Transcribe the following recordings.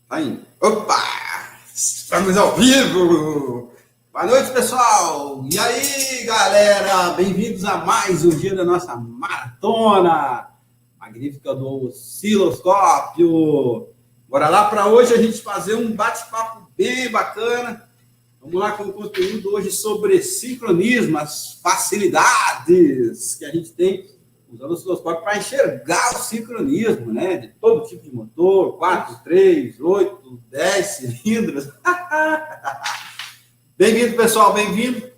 Tá indo. Opa! Estamos ao vivo! Boa noite, pessoal! E aí, galera? Bem-vindos a mais um dia da nossa maratona magnífica do osciloscópio. Bora lá para hoje a gente fazer um bate-papo bem bacana. Vamos lá com o conteúdo hoje sobre sincronismo, as facilidades que a gente tem usando o osciloscópio para enxergar o sincronismo, né? De todo tipo de motor, 4, 3, 8, 10 cilindros. Bem-vindo, pessoal, bem-vindo.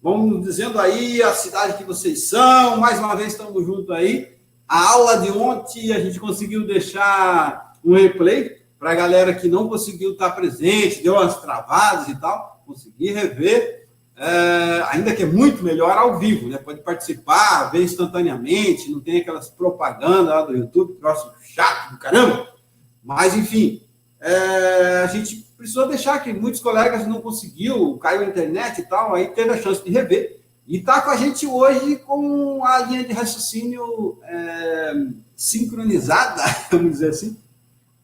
Vamos dizendo aí a cidade que vocês são. Mais uma vez estamos juntos aí. A aula de ontem a gente conseguiu deixar um replay para a galera que não conseguiu estar presente, deu umas travadas e tal, conseguir rever. Ainda que é muito melhor ao vivo, né? Pode participar, ver instantaneamente, não tem aquelas propagandas lá do YouTube, troço chato do caramba. Mas, enfim, a gente precisou deixar que muitos colegas não conseguiu, caiu a internet e tal, aí teve a chance de rever. E está com a gente hoje com a linha de raciocínio sincronizada, vamos dizer assim,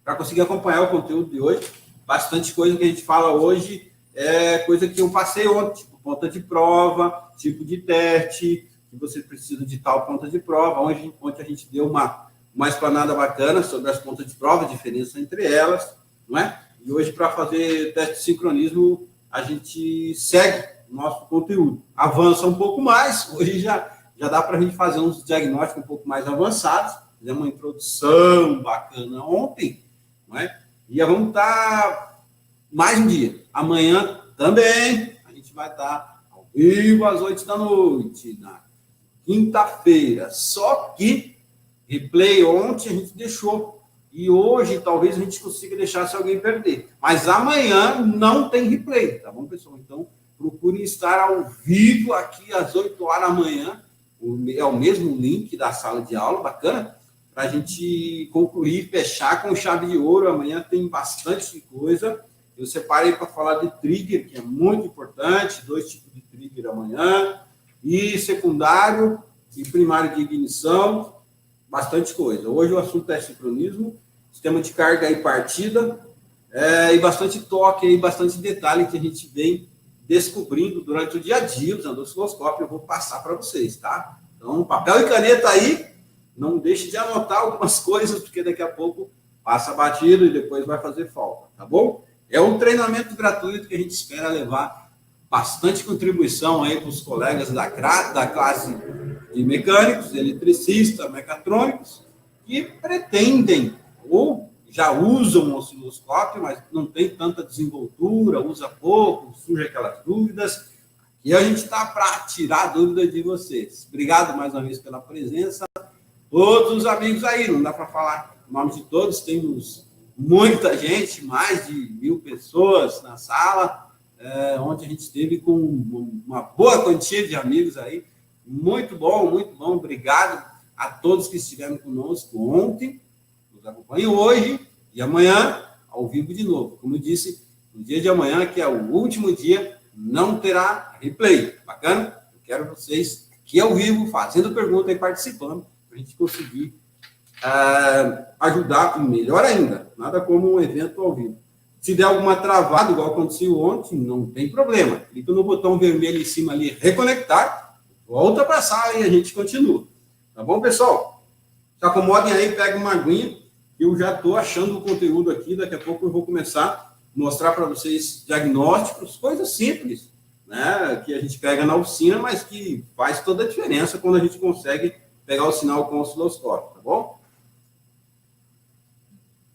para conseguir acompanhar o conteúdo de hoje. Bastante coisa que a gente fala hoje é coisa que eu passei ontem, tipo ponta de prova, tipo de teste, que você precisa de tal ponta de prova. Ontem a gente deu uma explanada bacana sobre as pontas de prova, a diferença entre elas, não é? E hoje, para fazer teste de sincronismo, a gente segue o nosso conteúdo. Avança um pouco mais, hoje já dá para a gente fazer uns diagnósticos um pouco mais avançados. Fizemos uma introdução bacana ontem, não é? E já vamos estar mais um dia. Amanhã também a gente vai estar ao vivo às 8 da noite, na quinta-feira. Só que replay ontem a gente deixou. E hoje talvez a gente consiga deixar se alguém perder. Mas amanhã não tem replay, tá bom, pessoal? Então, procure estar ao vivo aqui às 8 horas da manhã. É o mesmo link da sala de aula, bacana? Para a gente concluir, fechar com chave de ouro. Amanhã tem bastante coisa. Eu separei para falar de trigger, que é muito importante, 2 tipos de trigger amanhã, e secundário e primário de ignição, bastante coisa. Hoje o assunto é sincronismo, sistema de carga e partida, e bastante toque, e bastante detalhe que a gente vem descobrindo durante o dia a dia usando o osciloscópio. Eu vou passar para vocês, tá? Então, papel e caneta aí, não deixe de anotar algumas coisas, porque daqui a pouco passa batido e depois vai fazer falta, tá bom? É um treinamento gratuito que a gente espera levar bastante contribuição aí para os colegas da classe de mecânicos, eletricistas, mecatrônicos, que pretendem ou já usam o osciloscópio, mas não tem tanta desenvoltura, usa pouco, surge aquelas dúvidas. E a gente está para tirar a dúvida de vocês. Obrigado mais uma vez pela presença. Todos os amigos aí, não dá para falar o nome de todos, temos muita gente, mais de 1.000 pessoas na sala, onde a gente esteve com uma boa quantia de amigos aí. Muito bom, obrigado a todos que estiveram conosco ontem, nos acompanham hoje e amanhã, ao vivo de novo. Como eu disse, no dia de amanhã, que é o último dia, não terá replay. Bacana? Eu quero vocês aqui ao vivo, fazendo pergunta e participando, para a gente conseguir ajudar, melhor ainda, nada como um evento ao vivo. Se der alguma travada, igual aconteceu ontem, não tem problema. Clica no botão vermelho em cima ali, reconectar, volta para a sala e a gente continua. Tá bom, pessoal? Se acomodem aí, pega uma aguinha, eu já estou achando o conteúdo aqui, daqui a pouco eu vou começar a mostrar para vocês diagnósticos, coisas simples, né, que a gente pega na oficina, mas que faz toda a diferença quando a gente consegue pegar o sinal com o osciloscópio, tá bom?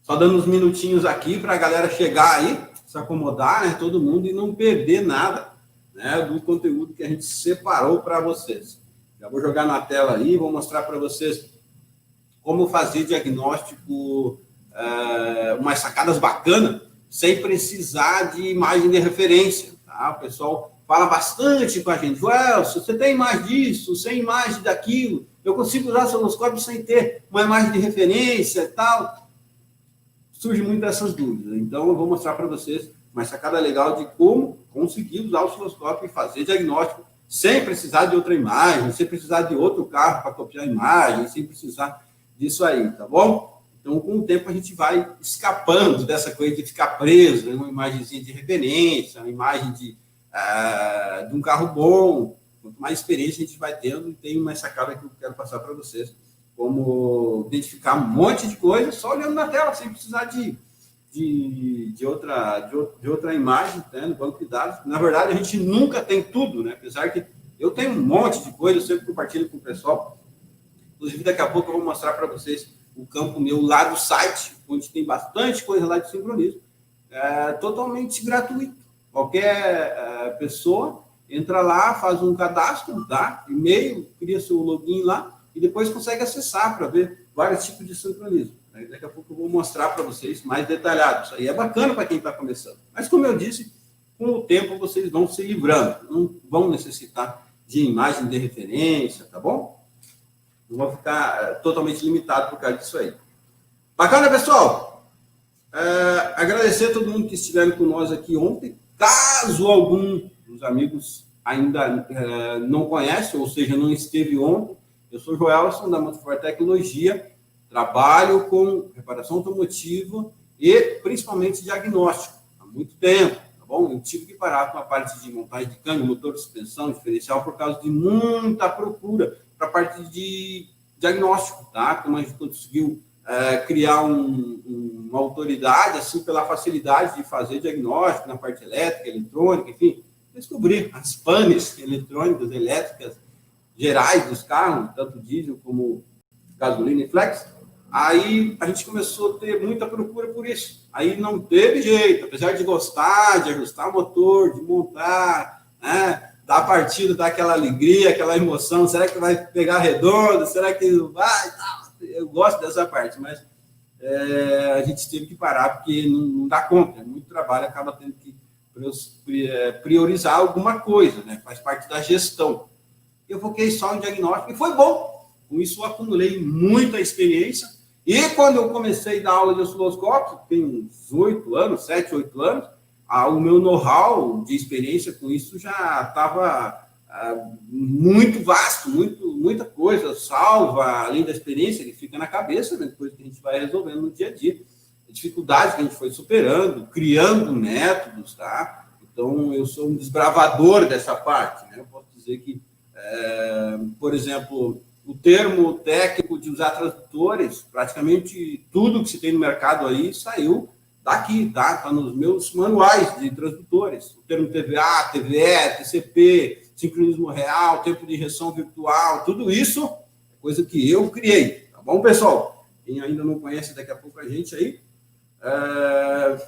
Só dando uns minutinhos aqui para a galera chegar aí, se acomodar, né, todo mundo, e não perder nada, né, do conteúdo que a gente separou para vocês. Já vou jogar na tela aí, vou mostrar para vocês como fazer diagnóstico, umas sacadas bacanas, sem precisar de imagem de referência. Tá? O pessoal fala bastante com a gente. Se você tem imagem disso, sem imagem daquilo, eu consigo usar o osciloscópio sem ter uma imagem de referência e tal. Surge muito essas dúvidas. Então, eu vou mostrar para vocês uma sacada legal de como conseguir usar o osciloscópio e fazer diagnóstico sem precisar de outra imagem, sem precisar de outro carro para copiar a imagem, sem precisar disso aí, tá bom? Então, com o tempo, a gente vai escapando dessa coisa de ficar preso, né? Uma imagenzinha de referência, uma imagem de um carro bom. Quanto mais experiência a gente vai tendo, e tem uma sacada que eu quero passar para vocês, como identificar um monte de coisa só olhando na tela, sem precisar de outra imagem, né, no banco de dados. Na verdade, a gente nunca tem tudo, né? Apesar que eu tenho um monte de coisa, eu sempre compartilho com o pessoal. Inclusive, daqui a pouco eu vou mostrar para vocês o campo meu lá do site, onde tem bastante coisa lá de sincronismo, totalmente gratuito. Qualquer pessoa entra lá, faz um cadastro, tá? E-mail, cria seu login lá e depois consegue acessar para ver vários tipos de sincronismo. Daqui a pouco eu vou mostrar para vocês mais detalhado. Isso aí é bacana para quem está começando. Mas, como eu disse, com o tempo vocês vão se livrando, não vão necessitar de imagem de referência, tá bom? Não vão ficar totalmente limitado por causa disso aí. Bacana, pessoal? Agradecer a todo mundo que estiveram com nós aqui ontem. Caso algum dos amigos ainda não conhece, ou seja, não esteve ontem, eu sou o Joelson, da Motofor Tecnologia, trabalho com reparação automotiva e principalmente diagnóstico há muito tempo, tá bom? Eu tive que parar com a parte de montagem de câmbio, motor, suspensão, diferencial, por causa de muita procura para a parte de diagnóstico, tá? Como a gente conseguiu criar uma autoridade, assim, pela facilidade de fazer diagnóstico na parte elétrica, eletrônica, enfim, descobrir as panes eletrônicas, elétricas, gerais dos carros, tanto diesel como gasolina e flex. Aí a gente começou a ter muita procura por isso. Aí não teve jeito, apesar de gostar, de ajustar o motor, de montar, né? Dar a partida, dar aquela alegria, aquela emoção. Será que vai pegar redondo? Será que vai? Eu gosto dessa parte, mas a gente teve que parar porque não dá conta. É muito trabalho, acaba tendo que priorizar alguma coisa, né? Faz parte da gestão. Eu foquei só em diagnóstico e foi bom. Com isso, eu acumulei muita experiência. E quando eu comecei a dar aula de osciloscópio, tem uns 7, 8 anos, o meu know-how de experiência com isso já estava muito vasto, muita coisa salva, além da experiência que fica na cabeça, né, depois que a gente vai resolvendo no dia a dia. Dificuldades que a gente foi superando, criando métodos, tá? Então, eu sou um desbravador dessa parte, né? Eu posso dizer que, por exemplo, o termo técnico de usar transdutores, praticamente tudo que se tem no mercado aí saiu daqui, tá? Está nos meus manuais de transdutores. O termo TVA, TVE, TCP, sincronismo real, tempo de injeção virtual, tudo isso é coisa que eu criei, tá bom, pessoal? Quem ainda não conhece, daqui a pouco a gente aí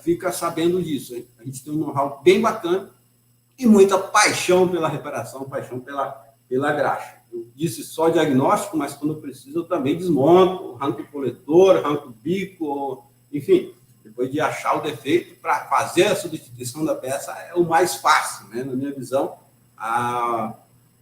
fica sabendo disso, hein? A gente tem um know-how bem bacana e muita paixão pela reparação, paixão pela graxa. Eu disse só diagnóstico, mas quando preciso eu também desmonto, arranco o coletor, arranco o bico, enfim, depois de achar o defeito, para fazer a substituição da peça é o mais fácil, né? Na minha visão,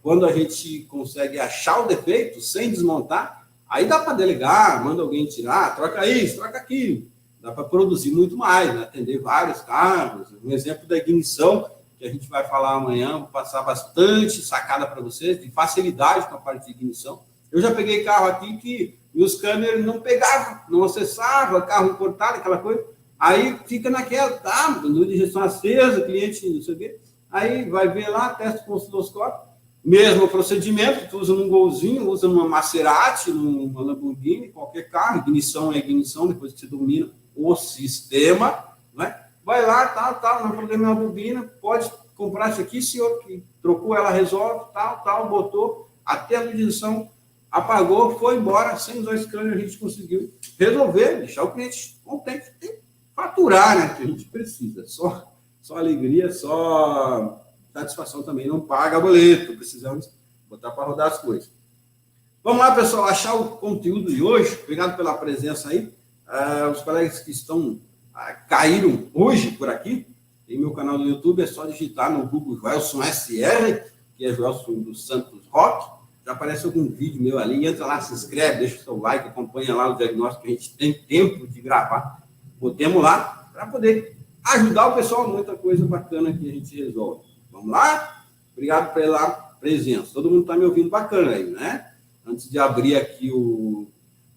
quando a gente consegue achar o defeito sem desmontar, aí dá para delegar, manda alguém tirar, troca isso, troca aquilo, dá para produzir muito mais, né? Atender vários carros. Um exemplo da ignição, que a gente vai falar amanhã, vou passar bastante sacada para vocês, de facilidade com a parte de ignição. Eu já peguei carro aqui que os câmeras não pegavam, não acessavam, carro cortado, aquela coisa. Aí fica naquela, luz de injeção acesa, cliente, não sei o quê. Aí vai ver lá, testa com o osciloscópio, mesmo procedimento, tu usa num Golzinho, usa numa Maserati, numa Lamborghini, qualquer carro, ignição é ignição, depois que você domina o sistema, né? Vai lá, não é problema na bobina, pode comprar isso aqui, senhor, que trocou, ela resolve, botou, até a injeção, apagou, foi embora, sem usar scanner, a gente conseguiu resolver, deixar o cliente contente, tem que faturar, né, que a gente precisa, só alegria, só satisfação também, não paga boleto, precisamos botar para rodar as coisas. Vamos lá, pessoal, achar o conteúdo de hoje, obrigado pela presença aí, os colegas que caíram hoje por aqui, em meu canal do YouTube, é só digitar no Google Joelson SR, que é Joelson dos Santos Rock, já aparece algum vídeo meu ali, entra lá, se inscreve, deixa o seu like, acompanha lá o diagnóstico que a gente tem tempo de gravar, botemos lá, para poder ajudar o pessoal, muita coisa bacana que a gente resolve. Vamos lá? Obrigado pela presença. Todo mundo está me ouvindo bacana aí, né? Antes de abrir aqui o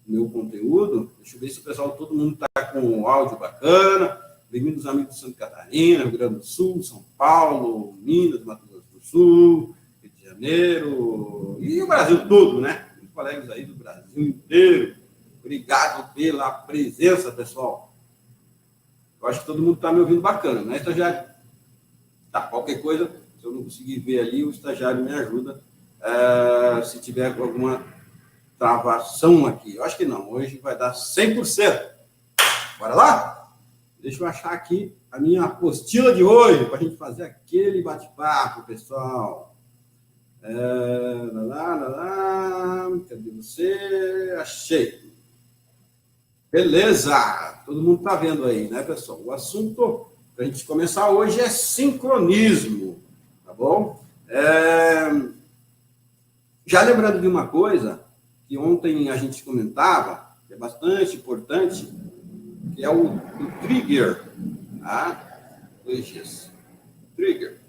meu conteúdo. Deixa eu ver se o pessoal, todo mundo está com áudio bacana. Bem-vindos, amigos de Santa Catarina, Rio Grande do Sul, São Paulo, Minas, Mato Grosso do Sul, Rio de Janeiro e o Brasil todo, né? Os colegas aí do Brasil inteiro. Obrigado pela presença, pessoal. Eu acho que todo mundo está me ouvindo bacana, né, estagiário? Tá, qualquer coisa, se eu não conseguir ver ali, o estagiário me ajuda. Se tiver alguma travação aqui. Eu acho que não, hoje vai dar 100%. Bora lá? Deixa eu achar aqui a minha apostila de hoje, para a gente fazer aquele bate-papo, pessoal. Cadê você? Achei. Beleza, todo mundo está vendo aí, né, pessoal? O assunto para a gente começar hoje é sincronismo, tá bom? Já lembrando de uma coisa que ontem a gente comentava, que é bastante importante, que é o trigger, tá? Trigger.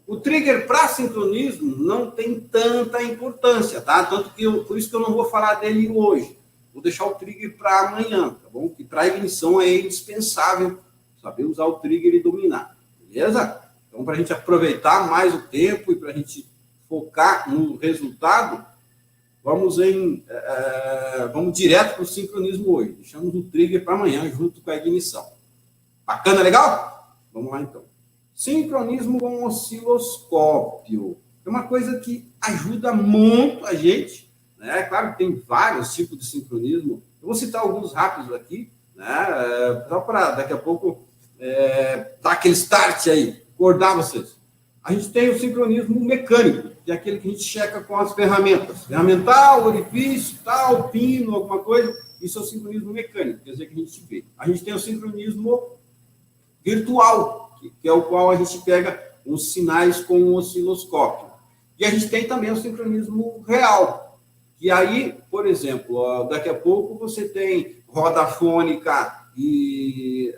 O trigger para sincronismo não tem tanta importância, tá? Tanto que por isso que eu não vou falar dele hoje. Vou deixar o trigger para amanhã, tá bom? Que para a ignição é indispensável saber usar o trigger e dominar, beleza? Então, para a gente aproveitar mais o tempo e para a gente focar no resultado, vamos direto para o sincronismo hoje. Deixamos o trigger para amanhã, junto com a ignição. Bacana, legal? Vamos lá, então. Sincronismo com osciloscópio. É uma coisa que ajuda muito a gente, né? Claro que tem vários tipos de sincronismo. Eu vou citar alguns rápidos aqui, né? Só para daqui a pouco dar aquele start aí, acordar vocês. A gente tem o sincronismo mecânico, que é aquele que a gente checa com as ferramentas. Ferramental, orifício, tal, pino, alguma coisa. Isso é o sincronismo mecânico, quer dizer que a gente vê. A gente tem o sincronismo virtual, que é o qual a gente pega os sinais com o osciloscópio. E a gente tem também o sincronismo real. E aí, por exemplo, daqui a pouco você tem roda fônica e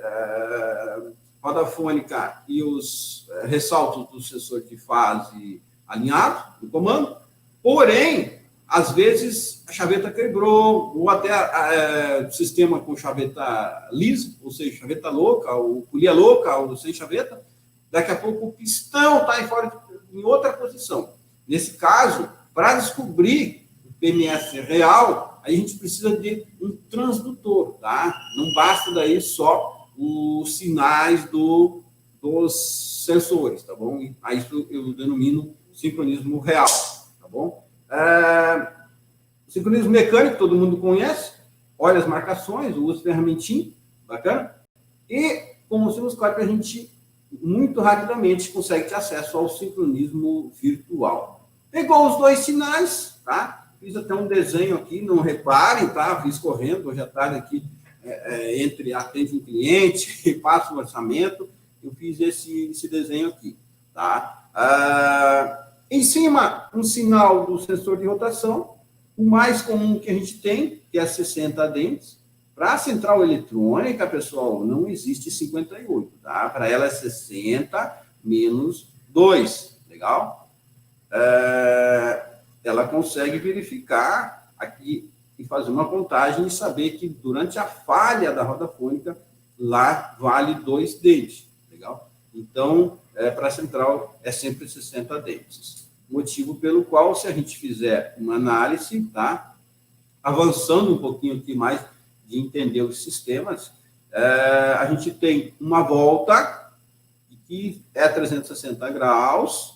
os ressaltos do sensor de fase alinhados no comando. Porém, às vezes a chaveta quebrou, ou até o sistema com chaveta lisa, ou seja, chaveta louca, ou polia louca, ou sem chaveta. Daqui a pouco o pistão está em outra posição. Nesse caso, para descobrir o PMS real, a gente precisa de um transdutor, tá? Não basta daí só os sinais dos sensores, tá bom? Aí eu denomino sincronismo real, tá bom? O sincronismo mecânico, todo mundo conhece, olha as marcações, usa ferramentinha, bacana? E com o osciloscópio a gente muito rapidamente consegue ter acesso ao sincronismo virtual. Pegou os dois sinais, tá? Fiz até um desenho aqui, não reparem, tá? Fiz correndo, hoje à tarde aqui, entre atende um cliente e passa o orçamento, eu fiz esse desenho aqui, tá? Em cima, um sinal do sensor de rotação, o mais comum que a gente tem, que é 60 dentes. Para a central eletrônica, pessoal, não existe 58, tá? Para ela é 60 menos 2, legal? Ela consegue verificar aqui e fazer uma contagem e saber que durante a falha da roda fônica, lá vale 2 dentes, legal? Então, para a central é sempre 60 dentes. Motivo pelo qual, se a gente fizer uma análise, tá? Avançando um pouquinho aqui mais de entender os sistemas, a gente tem uma volta que é 360 graus,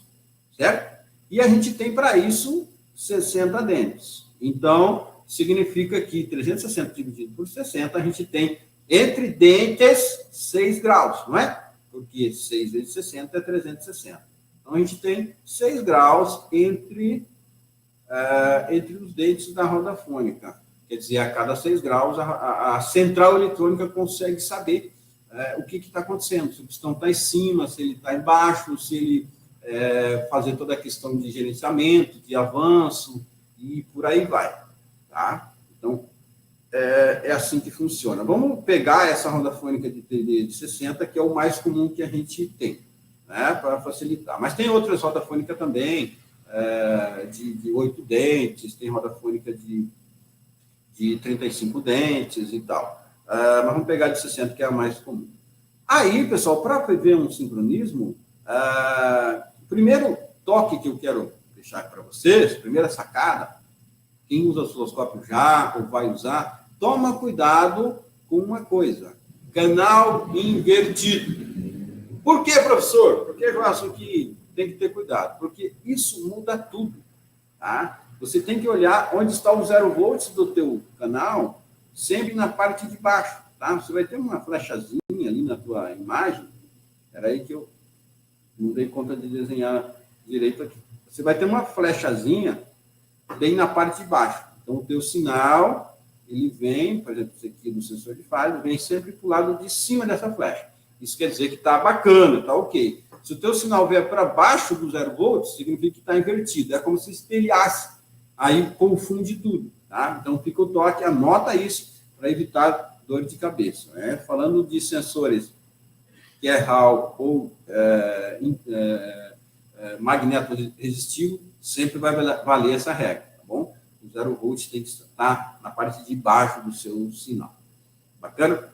certo? E a gente tem para isso 60 dentes. Então, significa que 360 dividido por 60, a gente tem entre dentes 6 graus, não é? Porque 6 vezes 60 é 360. Então, a gente tem 6 graus entre os dentes da roda fônica. Quer dizer, a cada 6 graus, a central eletrônica consegue saber o que está acontecendo. Se o pistão está em cima, se ele está embaixo, se ele fazer toda a questão de gerenciamento, de avanço, e por aí vai. Tá? Então, é assim que funciona. Vamos pegar essa roda fônica de 60, que é o mais comum que a gente tem, né, para facilitar. Mas tem outras rodas fônicas também, de 8 dentes, tem roda fônica de de 35 dentes e tal. Mas vamos pegar de 60, que é a mais comum. Aí, pessoal, para ver um sincronismo, o primeiro toque que eu quero deixar para vocês, primeira sacada, quem usa osciloscópio já ou vai usar, toma cuidado com uma coisa: canal invertido. Por que, professor? Porque eu acho que tem que ter cuidado, porque isso muda tudo, tá? Você tem que olhar onde está o 0 volts do teu canal, sempre na parte de baixo, tá? Você vai ter uma flechazinha ali na tua imagem. Espera aí que eu não dei conta de desenhar direito aqui. Você vai ter uma flechazinha bem na parte de baixo. Então, o teu sinal, ele vem, por exemplo, esse aqui do sensor de fase, vem sempre para o lado de cima dessa flecha. Isso quer dizer que está bacana, está ok. Se o teu sinal vier para baixo do 0 volts, significa que está invertido. É como se espelhasse. Aí confunde tudo, tá? Então, fica o toque, anota isso para evitar dor de cabeça, né? Falando de sensores que é Hall ou magneto resistivo, sempre vai valer essa regra, tá bom? O 0 volts tem que estar na parte de baixo do seu sinal. Bacana?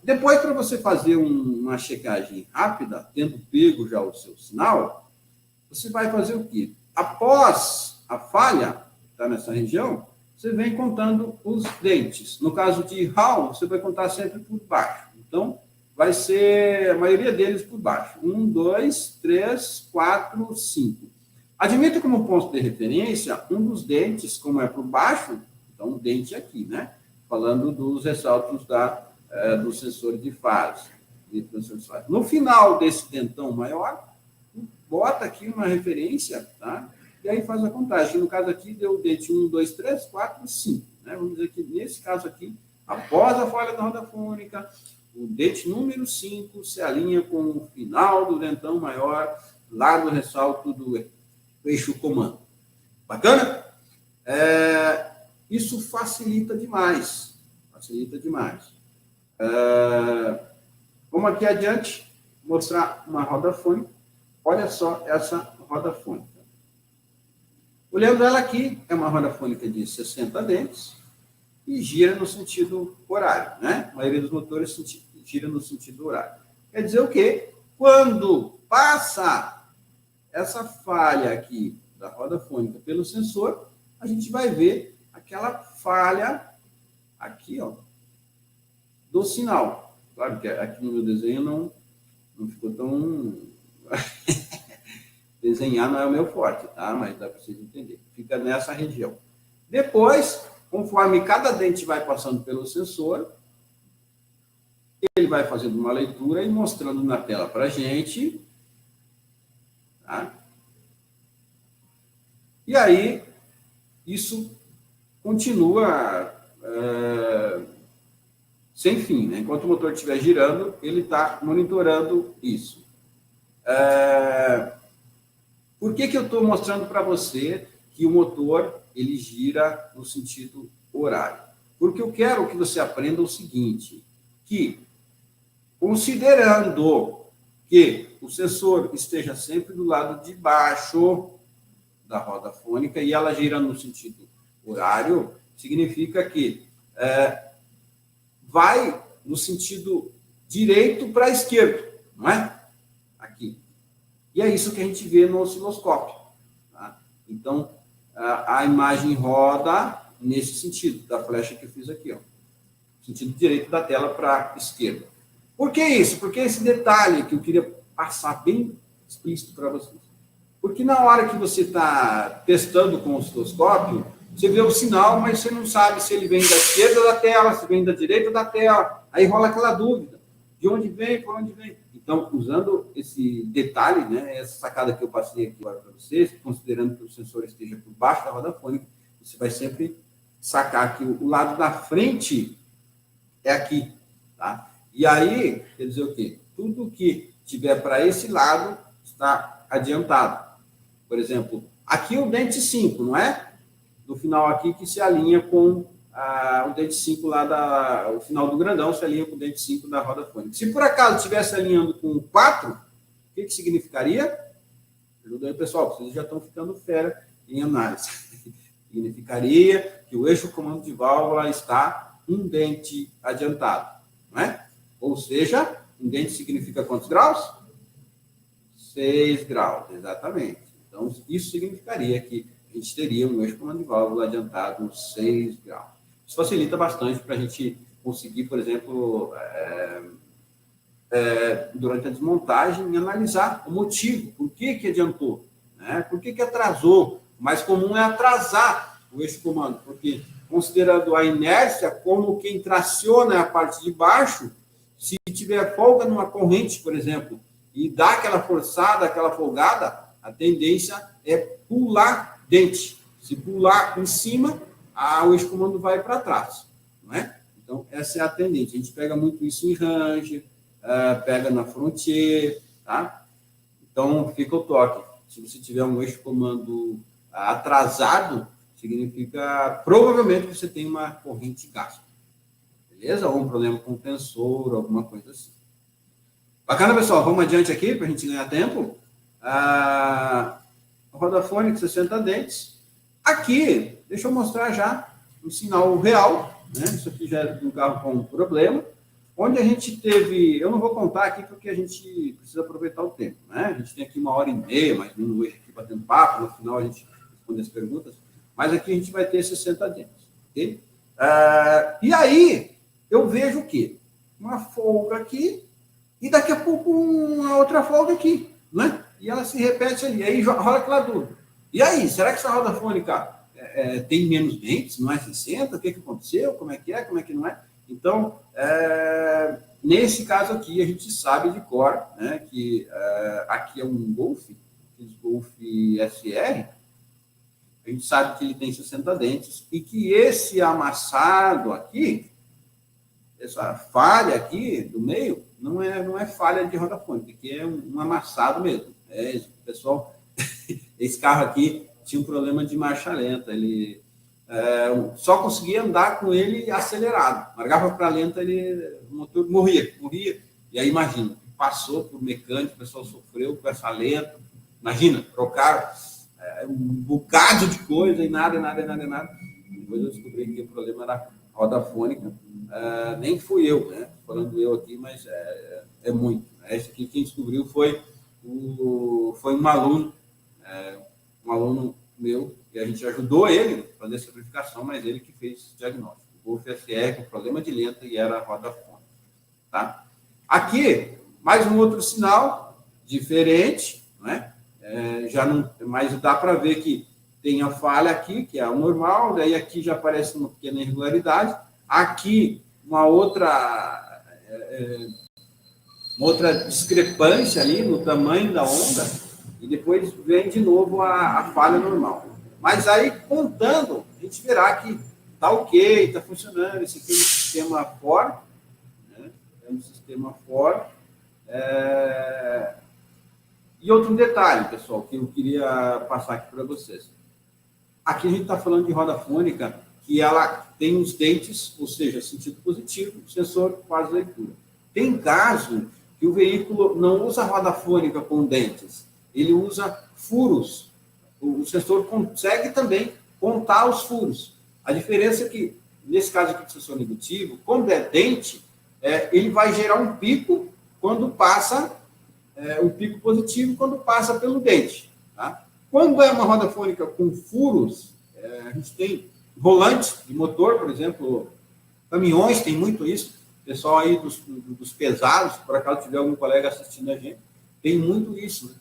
Depois, para você fazer uma checagem rápida, tendo pego já o seu sinal, você vai fazer o quê? Após a falha, está nessa região, você vem contando os dentes. No caso de Hall, você vai contar sempre por baixo. Então, vai ser a maioria deles por baixo. 1, 2, 3, 4, 5. Admita como ponto de referência um dos dentes, como é por baixo, então o dente aqui, né? Falando dos ressaltos do sensor de fase. No final desse dentão maior, bota aqui uma referência, tá? E aí faz a contagem. No caso aqui, deu o dente 1, 2, 3, 4, 5. Né? Vamos dizer que nesse caso aqui, após a falha da roda fônica, o dente número 5 se alinha com o final do dentão maior, lá no ressalto do eixo comando. Bacana? Isso facilita demais. Facilita demais. Vamos aqui adiante, mostrar uma roda fônica. Olha só essa roda fônica. Olhando ela aqui, é uma roda fônica de 60 dentes e gira no sentido horário, né? A maioria dos motores gira no sentido horário. Quer dizer o quê? Quando passa essa falha aqui da roda fônica pelo sensor, a gente vai ver aquela falha aqui, ó, do sinal. Claro que aqui no meu desenho não ficou tão... Desenhar não é o meu forte, tá? Mas dá para vocês entenderem. Fica nessa região. Depois, conforme cada dente vai passando pelo sensor, ele vai fazendo uma leitura e mostrando na tela para a gente. Tá? E aí, isso continua sem fim, né? Enquanto o motor estiver girando, ele está monitorando isso. Por que eu estou mostrando para você que o motor ele gira no sentido horário? Porque eu quero que você aprenda o seguinte, que considerando que o sensor esteja sempre do lado de baixo da roda fônica e ela gira no sentido horário, significa que vai no sentido direito para a esquerda, não é? Aqui. E é isso que a gente vê no osciloscópio. Tá? Então, a imagem roda nesse sentido, da flecha que eu fiz aqui, ó. Sentido direito da tela para a esquerda. Por que isso? Porque esse detalhe que eu queria passar bem explícito para vocês. Porque na hora que você está testando com o osciloscópio, você vê o sinal, mas você não sabe se ele vem da esquerda da tela, se vem da direita da tela. Aí rola aquela dúvida. De onde vem, por onde vem? Então, usando esse detalhe, né, essa sacada que eu passei aqui agora para vocês, considerando que o sensor esteja por baixo da roda fônica, você vai sempre sacar que o lado da frente é aqui, tá? E aí, quer dizer o quê? Tudo que tiver para esse lado está adiantado. Por exemplo, aqui o dente 5, não é? No final aqui que se alinha com o dente 5 lá o final do grandão se alinha com o dente 5 da roda fônica. Se por acaso estivesse alinhando com o 4, o que significaria? Ajuda aí, pessoal, vocês já estão ficando fera em análise. Significaria que o eixo comando de válvula está um dente adiantado, não é? Ou seja, um dente significa quantos graus? 6 graus, exatamente. Então, isso significaria que a gente teria um eixo comando de válvula adiantado 6 graus. Isso facilita bastante para a gente conseguir, por exemplo, durante a desmontagem, analisar o motivo, por que adiantou, né? Por que atrasou. O mais comum é atrasar o eixo comando, porque considerando a inércia como quem traciona a parte de baixo, se tiver folga numa corrente, por exemplo, e dá aquela forçada, aquela folgada, a tendência é pular dente. Se pular em cima, o eixo comando vai para trás, não é? Então, essa é a tendência. A gente pega muito isso em Ranger, pega na Frontier, tá? Então, fica o toque. Se você tiver um eixo comando atrasado, significa, provavelmente, que você tem uma corrente gasta. Beleza? Ou um problema com o tensor, alguma coisa assim. Bacana, pessoal. Vamos adiante aqui, para a gente ganhar tempo. Roda fônica, 60 dentes. Aqui, deixa eu mostrar já um sinal real, né? Isso aqui já é de um carro com um problema, onde a gente teve, eu não vou contar aqui porque a gente precisa aproveitar o tempo, né? A gente tem aqui 1h30, mais um hoje aqui batendo papo, no final a gente responde as perguntas, mas aqui a gente vai ter 60 dentes, ok? E aí, eu vejo o quê? Uma folga aqui, e daqui a pouco uma outra folga aqui, né? E ela se repete ali, aí rola aquela dúvida. E aí, será que essa roda fônica tem menos dentes? Não é 60? O que aconteceu? Como é que não é? Então, nesse caso aqui, a gente sabe de cor, né, que aqui é um Golf SR, a gente sabe que ele tem 60 dentes e que esse amassado aqui, essa falha aqui do meio, não é falha de roda fônica, que é um amassado mesmo. Pessoal, esse carro aqui tinha um problema de marcha lenta, ele só conseguia andar com ele acelerado, largava para lenta, o motor morria, e aí imagina, passou por mecânico, o pessoal sofreu com essa lenta, imagina, trocaram um bocado de coisa e nada, depois eu descobri que o problema era a roda fônica, nem fui eu, né, falando eu aqui, mas é muito, esse aqui quem descobriu foi um aluno meu, e a gente ajudou ele a fazer essa verificação, mas ele que fez o diagnóstico. O Golf SR com problema de lenta e era a roda fônica. Tá? Aqui, mais um outro sinal diferente, né? Já não, mas dá para ver que tem a falha aqui, que é o normal, daí aqui já aparece uma pequena irregularidade. Aqui, uma outra discrepância ali no tamanho da onda, e depois vem de novo a falha normal. Mas aí, contando, a gente verá que está ok, está funcionando. Esse aqui é um sistema Ford, né? É um sistema Ford. E outro detalhe, pessoal, que eu queria passar aqui para vocês. Aqui a gente está falando de roda fônica, que ela tem os dentes, ou seja, sentido positivo, o sensor faz leitura. Tem caso que o veículo não usa roda fônica com dentes, ele usa furos. O sensor consegue também contar os furos. A diferença é que, nesse caso aqui do sensor negativo, quando é dente, ele vai gerar um pico quando passa, um pico positivo quando passa pelo dente. Tá? Quando é uma roda fônica com furos, a gente tem volantes de motor, por exemplo, caminhões tem muito isso, pessoal aí dos pesados, por acaso tiver algum colega assistindo a gente, tem muito isso, né?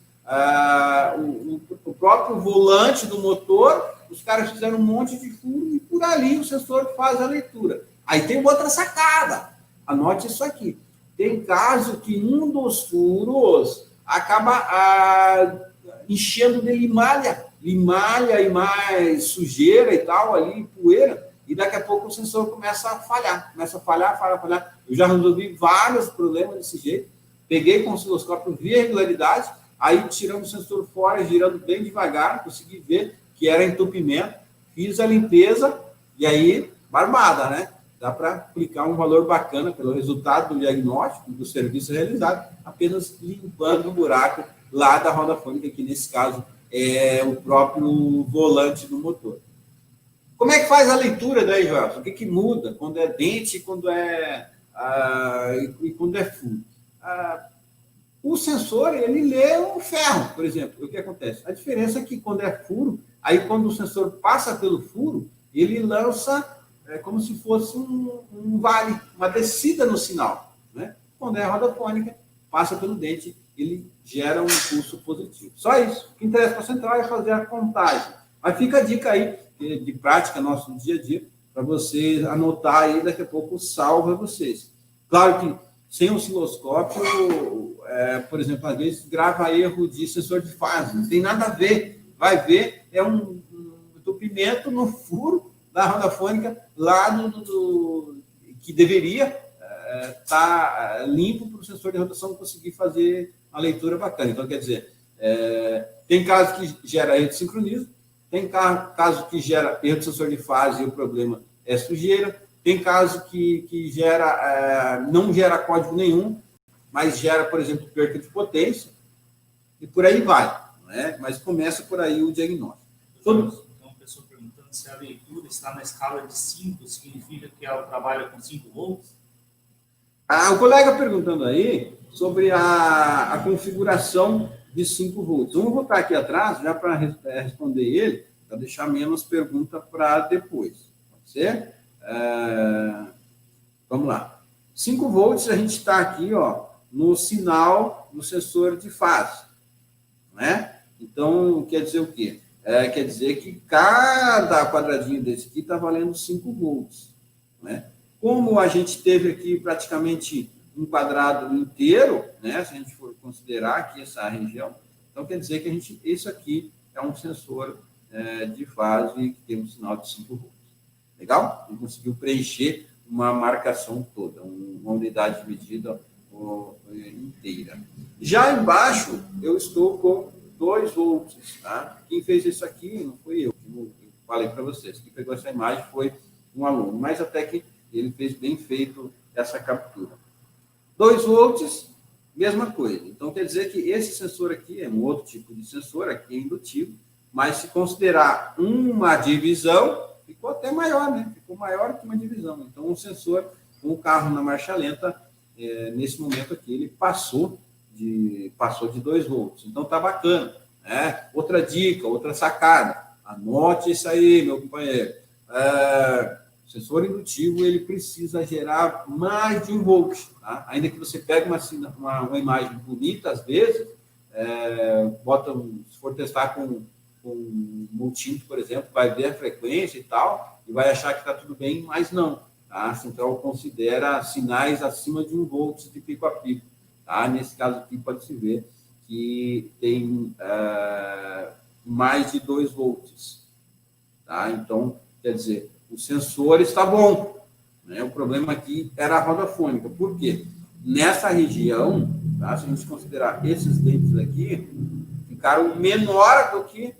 O próprio volante do motor, os caras fizeram um monte de furo e por ali o sensor faz a leitura. Aí tem outra sacada, anote isso aqui. Tem caso que um dos furos acaba enchendo de limalha e mais sujeira e tal, ali, poeira, e daqui a pouco o sensor começa a falhar. Eu já resolvi vários problemas desse jeito, peguei com o osciloscópio, vi a regularidade, aí tiramos o sensor fora, girando bem devagar, consegui ver que era entupimento, fiz a limpeza, e aí, barbada, né? Dá para aplicar um valor bacana pelo resultado do diagnóstico, do serviço realizado, apenas limpando o buraco lá da roda fônica, que nesse caso é o próprio volante do motor. Como é que faz a leitura daí, Joelson? O que muda quando é dente e quando é furo? O sensor, ele lê um ferro, por exemplo. O que acontece? A diferença é que quando é furo, aí quando o sensor passa pelo furo, ele lança como se fosse um vale, uma descida no sinal. Né? Quando é roda fônica, passa pelo dente, ele gera um impulso positivo. Só isso. O que interessa para a central é fazer a contagem. Mas fica a dica aí, de prática nosso dia a dia, para vocês anotar aí, daqui a pouco salva vocês. Claro que sem osciloscópio, por exemplo, às vezes grava erro de sensor de fase, não tem nada a ver. Vai ver, é um entupimento no furo da roda fônica, lá que deveria estar limpo para o sensor de rotação conseguir fazer a leitura bacana. Então, quer dizer, tem caso que gera erro de sincronismo, tem caso que gera erro de sensor de fase e o problema é sujeira, tem caso que não gera código nenhum, mas gera, por exemplo, perda de potência, e por aí vai. Né? Mas começa por aí o diagnóstico. Então, uma pessoa perguntando se a leitura está na escala de 5, significa que ela trabalha com 5 volts? O colega perguntando aí sobre a configuração de 5 volts. Vamos voltar aqui atrás, já para responder ele, para deixar menos pergunta para depois. Pode ser? Vamos lá. 5 volts, a gente está aqui no sinal do sensor de fase. Né? Então, quer dizer o quê? Quer dizer que cada quadradinho desse aqui está valendo 5 volts. Né? Como a gente teve aqui praticamente um quadrado inteiro, né? Se a gente for considerar aqui essa região, então quer dizer que isso aqui é um sensor de fase que tem um sinal de 5 volts. Legal? A gente conseguiu preencher uma marcação toda, uma unidade de medida inteira. Já embaixo, eu estou com 2 volts. Tá? Quem fez isso aqui não foi eu, que falei para vocês. Quem pegou essa imagem foi um aluno, mas até que ele fez bem feito essa captura. 2 volts, mesma coisa. Então, quer dizer que esse sensor aqui é um outro tipo de sensor, aqui é indutivo, mas se considerar uma divisão, ficou até maior, né? Ficou maior que uma divisão. Então, um sensor, um carro na marcha lenta, nesse momento aqui, ele passou de 2 volts. Então, tá bacana. Né? Outra dica, outra sacada. Anote isso aí, meu companheiro. O sensor indutivo, ele precisa gerar mais de 1 volt. Tá? Ainda que você pegue uma imagem bonita, às vezes, se for testar com multímetro, por exemplo, vai ver a frequência e tal, e vai achar que está tudo bem, mas não. Tá? A central considera sinais acima de 1 volt de pico a pico. Tá? Nesse caso aqui, pode-se ver que tem mais de 2 volts. Tá? Então, quer dizer, o sensor está bom. Né? O problema aqui era a roda fônica. Por quê? Nessa região, tá? Se a gente considerar esses dentes aqui, ficaram menor do que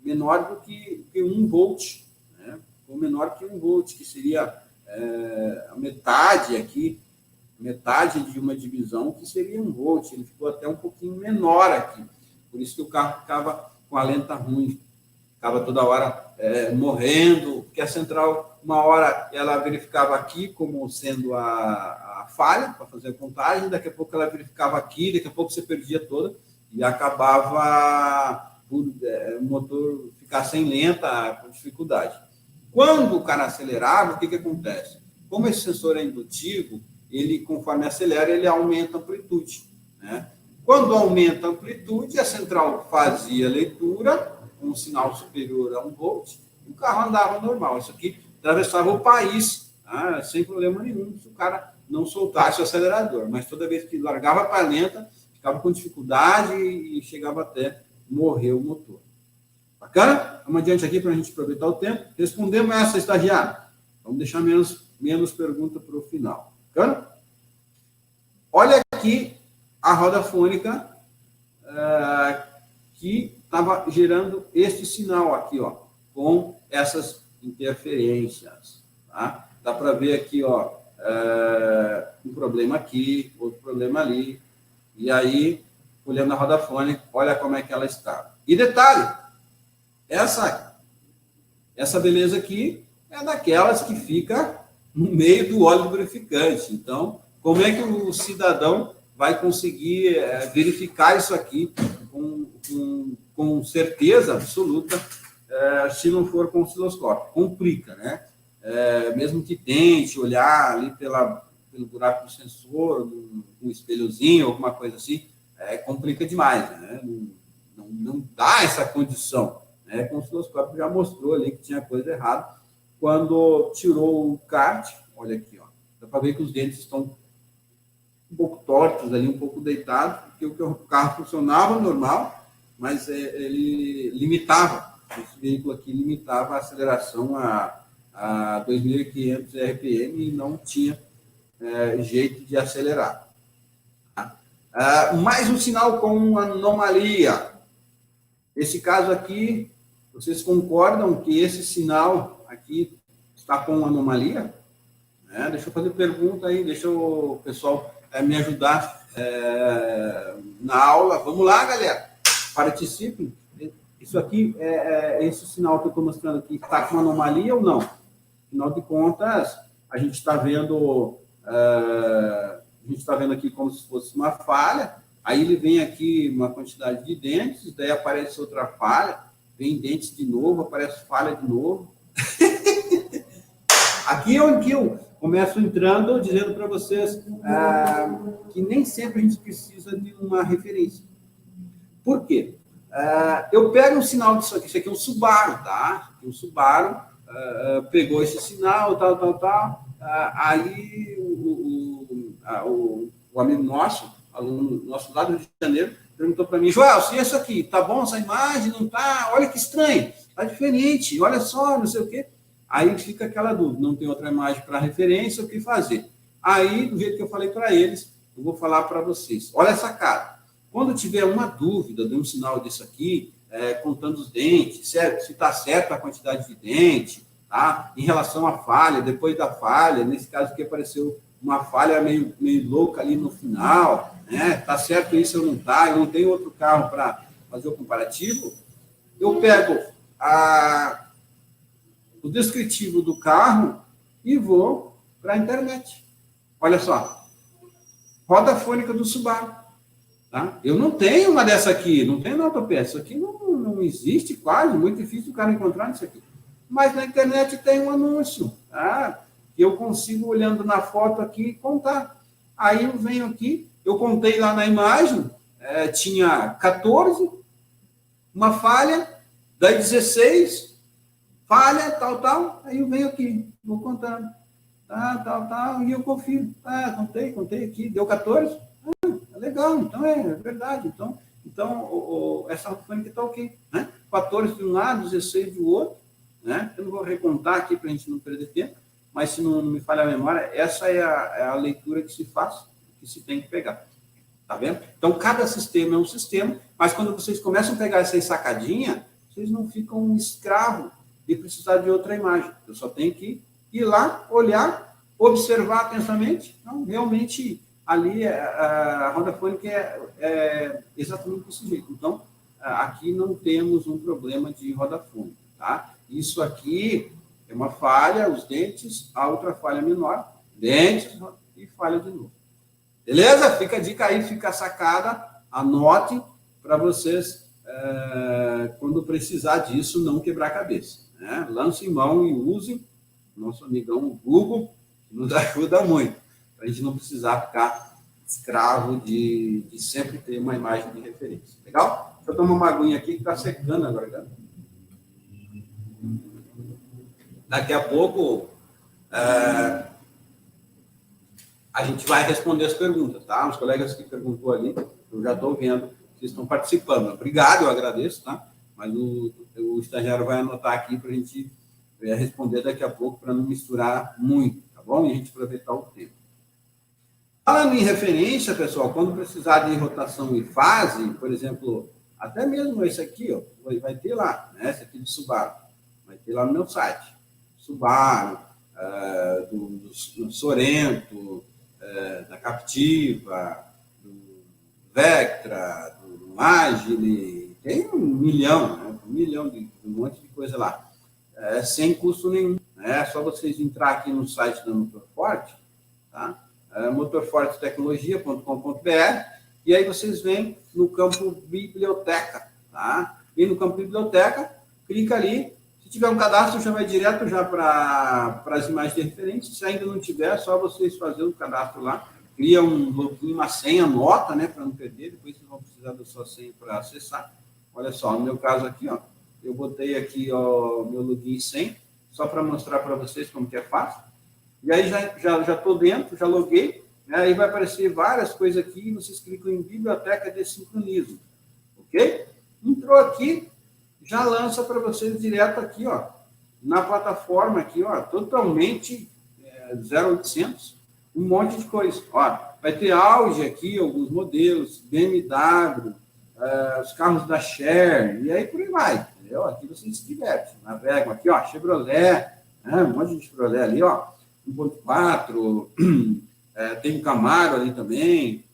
1 volt. Né? Ou menor que 1 volt, que seria a metade aqui, metade de uma divisão, que seria 1 volt. Ele ficou até um pouquinho menor aqui. Por isso que o carro ficava com a lenta ruim. Ficava toda hora morrendo, porque a central, uma hora, ela verificava aqui como sendo a falha, para fazer a contagem, daqui a pouco ela verificava aqui, daqui a pouco você perdia toda, e acabava por o motor ficar sem lenta, com dificuldade. Quando o cara acelerava, o que acontece? Como esse sensor é indutivo, ele, conforme acelera, ele aumenta a amplitude. Né? Quando aumenta a amplitude, a central fazia a leitura, um sinal superior a 1 volt, e o carro andava normal. Isso aqui atravessava o país, tá? Sem problema nenhum, se o cara não soltasse o acelerador. Mas toda vez que largava para lenta, ficava com dificuldade e chegava até morrer o motor. Bacana? Vamos adiante aqui para a gente aproveitar o tempo. Respondemos essa, estagiário. Vamos deixar menos pergunta para o final. Bacana? Olha aqui a roda fônica que estava gerando este sinal aqui, com essas interferências. Tá? Dá para ver aqui, um problema aqui, outro problema ali. E aí, olhando a roda fônica, olha como é que ela está. E detalhe, essa Essa beleza aqui é daquelas que fica no meio do óleo lubrificante. Então, como é que o cidadão vai conseguir verificar isso aqui com certeza absoluta se não for com osciloscópio? Complica, né? Mesmo que tente olhar ali pelo buraco do sensor, um espelhozinho, alguma coisa assim, complica demais, né? Não dá essa condição. Né? Com o osciloscópio já mostrou ali que tinha coisa errada. Quando tirou o kart, olha aqui, ó, dá para ver que os dentes estão um pouco tortos ali, um pouco deitados, porque o carro funcionava normal, mas ele limitava, esse veículo aqui limitava a aceleração a 2.500 RPM e não tinha jeito de acelerar. Mais um sinal com anomalia. Esse caso aqui, vocês concordam que esse sinal aqui está com anomalia? Deixa eu fazer pergunta aí, deixa o pessoal me ajudar na aula. Vamos lá, galera, participem. Isso aqui, esse sinal que eu estou mostrando aqui, está com anomalia ou não? Afinal de contas, a gente está vendo aqui como se fosse uma falha, aí ele vem aqui uma quantidade de dentes, daí aparece outra falha, vem dentes de novo, aparece falha de novo. Aqui é onde eu começo entrando, dizendo para vocês que nem sempre a gente precisa de uma referência. Por quê? Eu pego um sinal disso aqui, isso aqui é um Subaru, tá? Um Subaru pegou esse sinal, tal. Aí o amigo nosso, aluno nosso lá do Rio de Janeiro, perguntou para mim: Joel, se isso aqui, tá bom essa imagem? Não tá? Olha que estranho, tá diferente, olha só, não sei o quê. Aí fica aquela dúvida, não tem outra imagem para referência, o que fazer? Aí, do jeito que eu falei para eles, eu vou falar para vocês. Olha essa cara. Quando tiver uma dúvida de um sinal disso aqui, contando os dentes, se está certo a quantidade de dente, tá? Em relação à falha, depois da falha, nesse caso aqui apareceu uma falha meio louca ali no final, né? Tá certo isso ou não tá? Eu não tenho outro carro para fazer o comparativo. Eu pego o descritivo do carro e vou para a internet. Olha só, roda fônica do Subaru. Tá? Eu não tenho uma dessa aqui, não tenho na autopeça. Isso aqui não existe quase, muito difícil o cara encontrar isso aqui. Mas na internet tem um anúncio, tá? Que eu consigo, olhando na foto aqui, contar. Aí eu venho aqui, eu contei lá na imagem, tinha 14, uma falha, daí 16, falha, tal, aí eu venho aqui, vou contando, tal, e eu confiro. Contei aqui, deu 14, legal, então é verdade, então essa fônica está ok, né? 14 de um lado, 16 do outro, né? Eu não vou recontar aqui para a gente não perder tempo, mas se não me falha a memória, essa é a leitura que se faz, que se tem que pegar. Tá vendo? Então, cada sistema é um sistema, mas quando vocês começam a pegar essa sacadinha, vocês não ficam escravos de precisar de outra imagem. Eu só tenho que ir lá, olhar, observar atentamente. Então, realmente, ali a roda fônica é exatamente desse jeito. Então, aqui não temos um problema de roda fônica, tá? Isso aqui é uma falha, os dentes, a outra falha menor, dentes e falha de novo. Beleza? Fica a dica aí, fica a sacada, anote para vocês, quando precisar disso, não quebrar a cabeça. Né? Lancem mão e usem nosso amigão Google, que nos ajuda muito, para a gente não precisar ficar escravo de sempre ter uma imagem de referência. Legal? Deixa eu tomar uma aguinha aqui que está secando agora, galera. Daqui a pouco a gente vai responder as perguntas, tá? Os colegas que perguntou ali, eu já estou vendo que vocês estão participando. Obrigado, eu agradeço, tá? Mas o estagiário vai anotar aqui para a gente responder daqui a pouco, para não misturar muito, tá bom? E a gente aproveitar o tempo. Falando em referência, pessoal, quando precisar de rotação e fase, por exemplo, até mesmo esse aqui, ó, vai ter lá, né? Esse aqui de Subaru, vai ter lá no meu site. Subaru, do Sorento, da Captiva, do Vectra, do Agile, tem um milhão de um monte de coisa lá. sem custo nenhum. É só vocês entrar aqui no site da Motorforte, tá? motorfortetecnologia.com.br, e aí vocês vêm no campo biblioteca, tá? E no campo biblioteca, clica ali. Se tiver um cadastro, já vai direto já para as imagens de referência. Se ainda não tiver, é só vocês fazerem o cadastro lá. Cria um login, uma senha, anota, né, para não perder. Depois vocês vão precisar da sua senha para acessar. Olha só, no meu caso aqui, ó, eu botei aqui o meu login e senha, só para mostrar para vocês como que é fácil. E aí já estou dentro, já loguei, né? Aí vai aparecer várias coisas aqui, e vocês clicam em Biblioteca de Sincronismo, ok? Entrou aqui, já lança para vocês direto aqui, ó, na plataforma aqui, ó, totalmente 0800, um monte de coisa. Ó, vai ter Audi aqui, alguns modelos, BMW, os carros da Share, e aí por aí vai, entendeu? Aqui vocês se divertem, navegam aqui, ó, Chevrolet, um monte de Chevrolet ali, ó, 1.4, tem um Camaro ali também,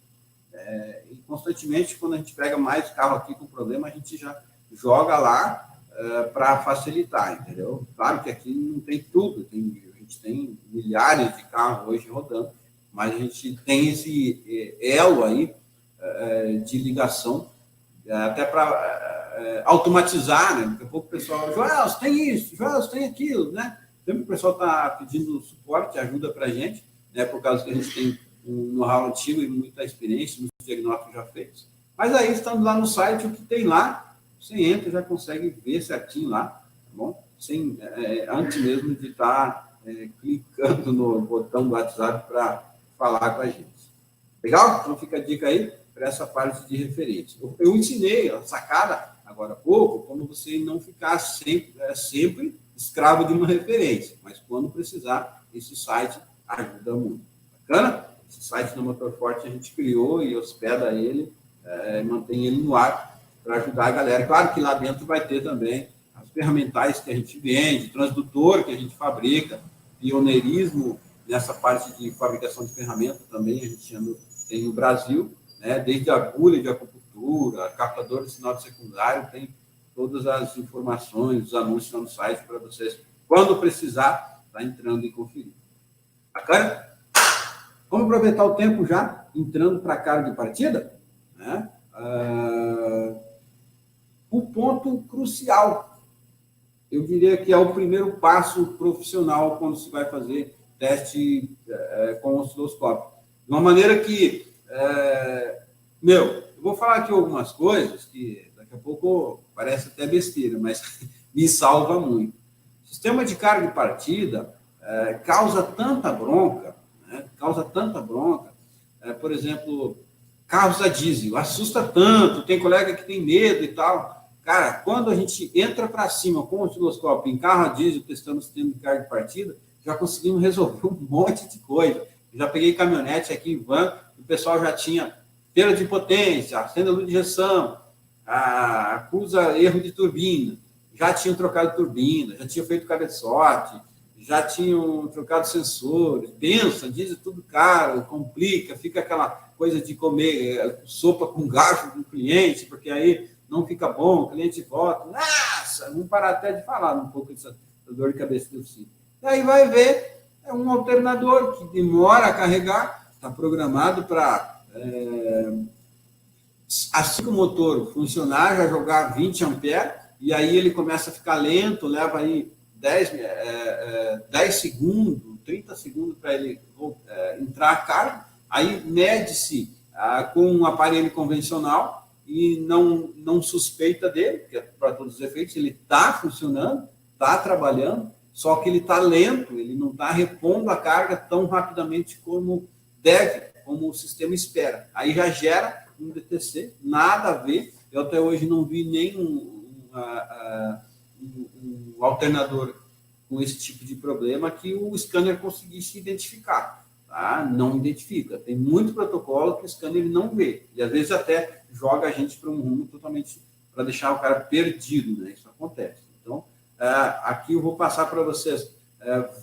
e constantemente, quando a gente pega mais carro aqui com problema, a gente já joga lá para facilitar, entendeu? Claro que aqui não tem tudo, a gente tem milhares de carros hoje rodando, mas a gente tem esse elo aí de ligação, até para automatizar, né? Daqui a pouco o pessoal, Joel, você tem isso, Joel, você tem aquilo, né? Sempre o pessoal está pedindo suporte, ajuda para a gente, né, por causa que a gente tem um know-how antigo e muita experiência, muitos diagnósticos já feitos. Mas aí, estando lá no site, o que tem lá, você entra e já consegue ver certinho lá, tá bom? Antes mesmo de estar clicando no botão do WhatsApp para falar com a gente. Legal? Então fica a dica aí para essa parte de referência. Eu ensinei a sacada agora há pouco, como você não ficar sempre escravo de uma referência, mas quando precisar, esse site ajuda muito. Bacana? Esse site da Motorforte a gente criou e hospeda ele, mantém ele no ar para ajudar a galera. Claro que lá dentro vai ter também as ferramentais que a gente vende, transdutor que a gente fabrica, pioneirismo nessa parte de fabricação de ferramentas também a gente tem no Brasil, né? Desde agulha de acupuntura, captador de sinal de secundário, tem todas as informações, os anúncios lá no site para vocês, quando precisar, tá entrando e conferir. Bacana? Vamos aproveitar o tempo já, entrando para a carga de partida, né? O ponto crucial, eu diria que é o primeiro passo profissional quando se vai fazer teste com osciloscópio. De uma maneira que, eu vou falar aqui algumas coisas que daqui a pouco parece até besteira, mas me salva muito. O sistema de carga e partida causa tanta bronca, né? Por exemplo, carros a diesel, assusta tanto, tem colega que tem medo e tal. Cara, quando a gente entra para cima com o osciloscópio em carro a diesel, testando o sistema de carga e partida, já conseguimos resolver um monte de coisa. Já peguei caminhonete aqui em van, o pessoal já tinha perda de potência, acenda luz de injeção, acusa erro de turbina, já tinham trocado turbina, já tinham feito cabeçote, já tinham trocado sensores, pensa, diesel tudo caro, complica, fica aquela coisa de comer sopa com garfo com o cliente, porque aí não fica bom, o cliente volta, nossa, vamos parar até de falar um pouco dessa dor de cabeça do sítio. E aí vai ver, é um alternador que demora a carregar, está programado para, assim que o motor funcionar, já jogar 20 amperes, e aí ele começa a ficar lento, leva aí 10 segundos, 30 segundos para ele entrar a carga, aí mede-se com um aparelho convencional e não suspeita dele, porque para todos os efeitos ele está funcionando, está trabalhando, só que ele está lento, ele não está repondo a carga tão rapidamente como deve, como o sistema espera. Aí já gera um DTC, nada a ver. Eu até hoje não vi nenhum um alternador com esse tipo de problema que o scanner conseguisse identificar. Tá? Não identifica. Tem muito protocolo que o scanner não vê. E às vezes até joga a gente para um rumo totalmente para deixar o cara perdido. Né? Isso acontece. Então, aqui eu vou passar para vocês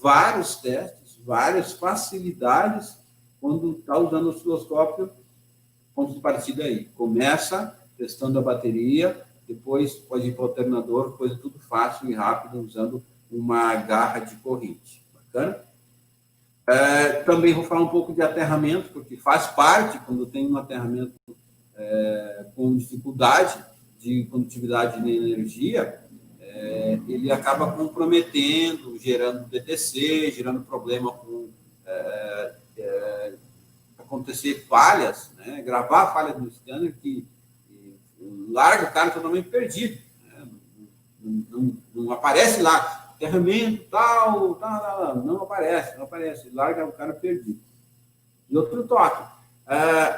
vários testes, várias facilidades quando está usando o osciloscópio, ponto de partida aí. Começa testando a bateria, depois pode ir para o alternador, coisa tudo fácil e rápido, usando uma garra de corrente. Bacana? Também vou falar um pouco de aterramento, porque faz parte, quando tem um aterramento com dificuldade de condutividade de energia, ele acaba comprometendo, gerando DTC, gerando problema com acontecer falhas, né? Gravar a falha do scanner que larga o cara totalmente perdido. Né? Não aparece lá, aterramento, tal, não aparece, larga o cara perdido. E outro toque,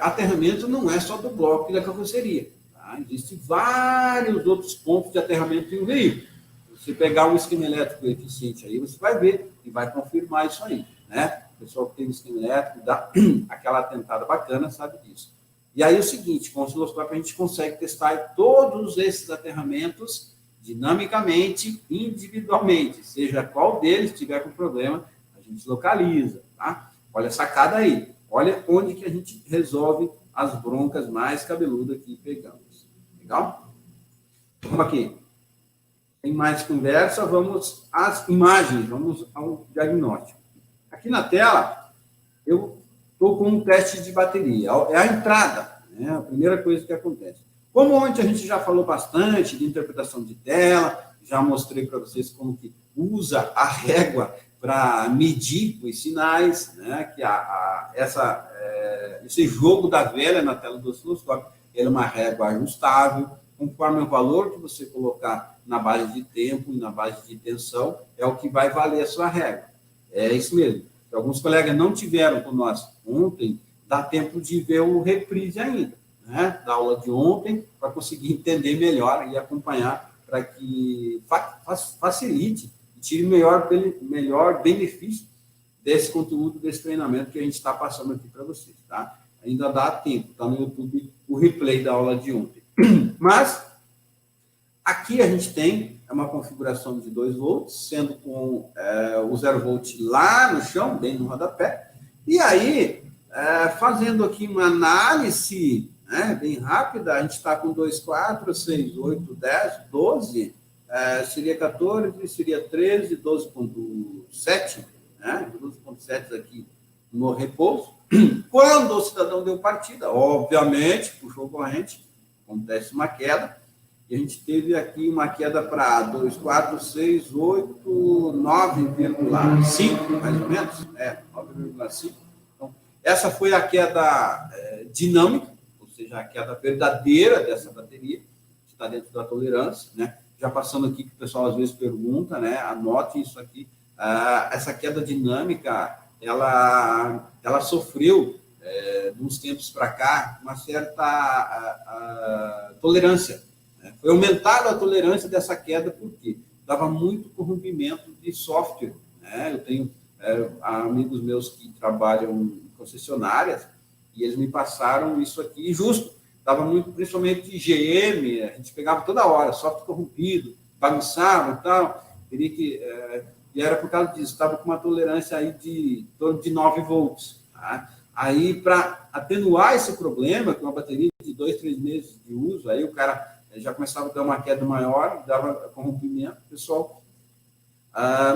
aterramento não é só do bloco e da carroceria. Tá? Existem vários outros pontos de aterramento em um veículo. Você pegar um esquema elétrico eficiente aí, você vai ver e vai confirmar isso aí. Né? O pessoal que tem um esquema elétrico, dá aquela atentada bacana, sabe disso. E aí é o seguinte, com o osciloscópio a gente consegue testar todos esses aterramentos dinamicamente, individualmente. Seja qual deles tiver com problema, a gente localiza. Tá? Olha a sacada aí. Olha onde que a gente resolve as broncas mais cabeludas que pegamos. Legal? Vamos aqui. Tem mais conversa, vamos às imagens, vamos ao diagnóstico. Aqui na tela, eu estou com um teste de bateria. É a entrada, né? A primeira coisa que acontece. Como ontem a gente já falou bastante de interpretação de tela, já mostrei para vocês como que usa a régua para medir os sinais, né? Que esse jogo da velha na tela do osciloscópio, ele é uma régua ajustável, conforme o valor que você colocar na base de tempo e na base de tensão, é o que vai valer a sua régua. É isso mesmo. Se alguns colegas não tiveram com nós ontem, dá tempo de ver o reprise ainda, né? Da aula de ontem, para conseguir entender melhor e acompanhar, para que facilite e tire melhor benefício desse conteúdo, desse treinamento que a gente está passando aqui para vocês, tá? Ainda dá tempo, está no YouTube o replay da aula de ontem. Mas, aqui a gente tem uma configuração de 2 volts, sendo com o 0 volt lá no chão, bem no rodapé. E aí, fazendo aqui uma análise, né, bem rápida, a gente está com 2, 4, 6, 8, 10, 12, seria 14, seria 13, 12,7, né, 12,7 aqui no repouso. Quando o cidadão deu partida, obviamente, puxou corrente, acontece uma queda, e a gente teve aqui uma queda para 2, 4, 6, 8, 9,5, mais ou menos, 9,5. Então, essa foi a queda dinâmica, ou seja, a queda verdadeira dessa bateria, que está dentro da tolerância, né? Já passando aqui, que o pessoal às vezes pergunta, né? Anote isso aqui, essa queda dinâmica, ela sofreu, de uns tempos para cá, uma certa tolerância. Né? Foi aumentada a tolerância dessa queda, porque dava muito corrompimento de software. Né? Eu tenho amigos meus que trabalham em concessionárias, e eles me passaram isso aqui, justo. Dava muito, principalmente de GM, a gente pegava toda hora, software corrompido, bagunçava e tal, queria que... e era por causa disso, estava com uma tolerância aí de torno de 9 volts. Tá? Aí, para atenuar esse problema, com uma bateria de 2, 3 meses de uso, aí o cara já começava a dar uma queda maior, dava corrompimento, o pessoal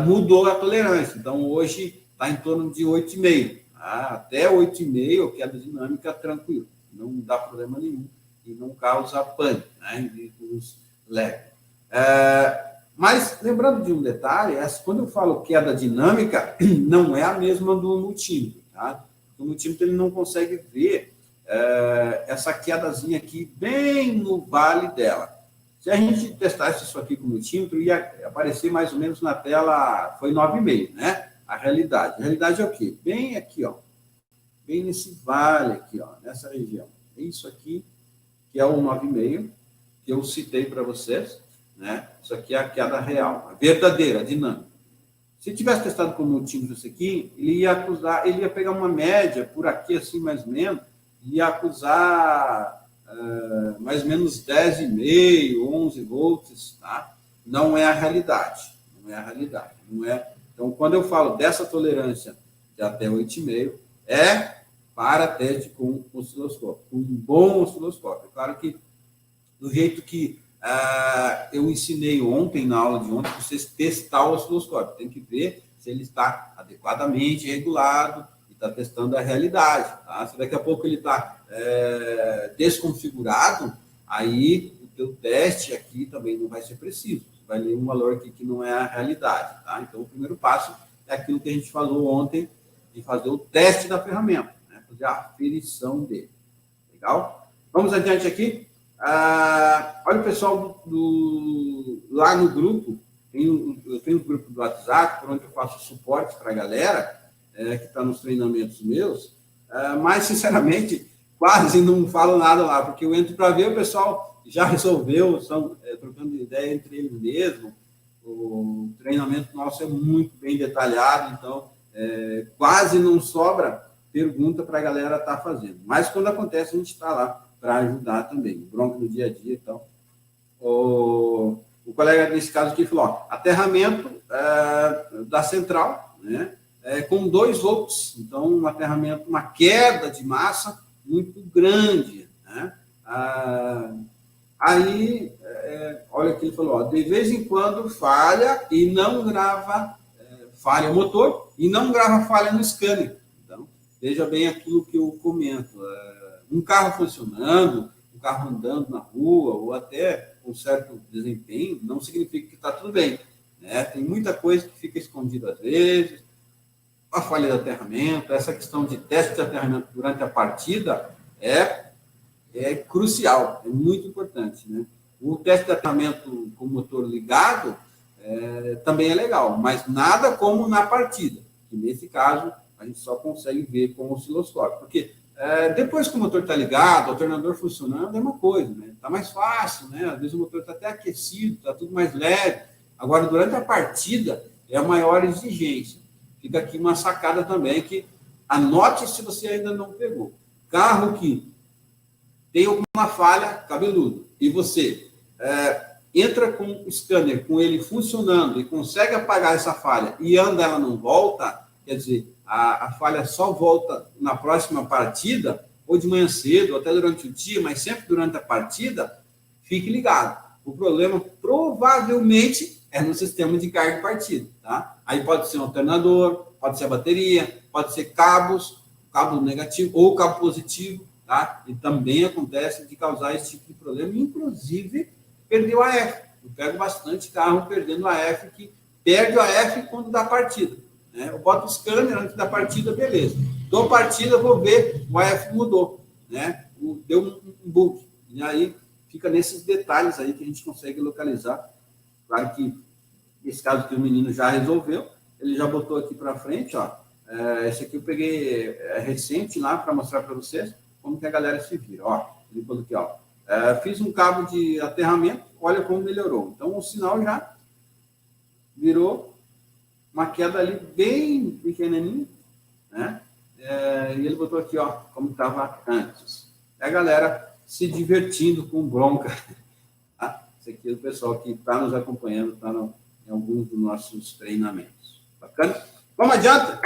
mudou a tolerância. Então, hoje está em torno de 8,5. Tá? Até 8,5, queda dinâmica tranquilo, não dá problema nenhum e não causa pânico, né, em veículos leves. Mas, lembrando de um detalhe, quando eu falo queda dinâmica, não é a mesma do multímetro. Tá? O multímetro ele não consegue ver essa quedazinha aqui bem no vale dela. Se a gente testasse isso aqui com o multímetro, ia aparecer mais ou menos na tela, foi 9,5, né? A realidade. A realidade é o quê? Bem aqui, ó. Bem nesse vale aqui, ó, nessa região. É isso aqui, que é o 9,5, que eu citei para vocês, né? Isso aqui é a queda real, a verdadeira, a dinâmica. Se tivesse testado com o multímetro isso aqui, ele ia pegar uma média por aqui, assim, mais ou menos, e ia acusar mais ou menos 10,5, 11 volts, tá? Não é a realidade, não é a realidade, não é. Então, quando eu falo dessa tolerância de até 8,5, para teste com osciloscópio, com um bom osciloscópio. É claro que do jeito que eu ensinei ontem, na aula de ontem, vocês testar o osciloscópio. Tem que ver se ele está adequadamente regulado e está testando a realidade. Tá? Se daqui a pouco ele está desconfigurado, aí o teu teste aqui também não vai ser preciso. Você vai ler um valor aqui que não é a realidade. Tá? Então, o primeiro passo é aquilo que a gente falou ontem, de fazer o teste da ferramenta, né? Fazer a aferição dele. Legal? Vamos adiante aqui. Olha o pessoal lá no grupo, eu tenho um grupo do WhatsApp, por onde eu faço suporte para a galera que está nos treinamentos meus, mas, sinceramente, quase não falo nada lá, porque eu entro para ver, o pessoal já resolveu, estão trocando ideia entre eles mesmos, o treinamento nosso é muito bem detalhado, então quase não sobra pergunta para a galera estar fazendo. Mas, quando acontece, a gente está lá para ajudar também, bronca no dia a dia. Então, o colega, nesse caso aqui, falou, aterramento da central, né, com 2 volts, então, um aterramento, uma queda de massa muito grande, né? Aí, olha o que ele falou, de vez em quando falha e não grava falha o motor e não grava falha no scanner. Então, veja bem aquilo que eu comento. Um carro funcionando, um carro andando na rua, ou até um certo desempenho, não significa que está tudo bem. Né? Tem muita coisa que fica escondida às vezes. A falha de aterramento, essa questão de teste de aterramento durante a partida é crucial, é muito importante. Né? O teste de aterramento com o motor ligado também é legal, mas nada como na partida, que nesse caso a gente só consegue ver com o osciloscópio, porque depois que o motor está ligado, o alternador funcionando, é uma coisa, né? Está mais fácil, né? Às vezes o motor está até aquecido, está tudo mais leve. Agora, durante a partida, é a maior exigência. Fica aqui uma sacada também, que anote se você ainda não pegou. Carro que tem alguma falha, cabeludo, e você entra com o scanner, com ele funcionando, e consegue apagar essa falha, e anda, ela não volta, quer dizer, a falha só volta na próxima partida, ou de manhã cedo, ou até durante o dia, mas sempre durante a partida, fique ligado. O problema provavelmente é no sistema de carga de partida. Tá? Aí pode ser um alternador, pode ser a bateria, pode ser cabos, cabo negativo ou cabo positivo, tá? E também acontece de causar esse tipo de problema, inclusive perder o AF. Eu pego bastante carro perdendo o AF, que perde o AF quando dá partida. Né? Eu boto o scanner antes da partida, beleza. Dou partida, vou ver, o AF mudou, né? Deu um bug. E aí fica nesses detalhes aí que a gente consegue localizar. Claro que nesse caso que o menino já resolveu, ele já botou aqui para frente, ó. Esse aqui eu peguei recente lá para mostrar para vocês como que a galera se vira. Ó, ele botou aqui, ó. Fiz um cabo de aterramento, olha como melhorou. Então o sinal já virou uma queda ali bem pequenininha, né? E ele botou aqui, ó, como estava antes. E a galera se divertindo com bronca. Tá? Esse aqui é o pessoal que está nos acompanhando, está em alguns dos nossos treinamentos. Bacana? Vamos adiante?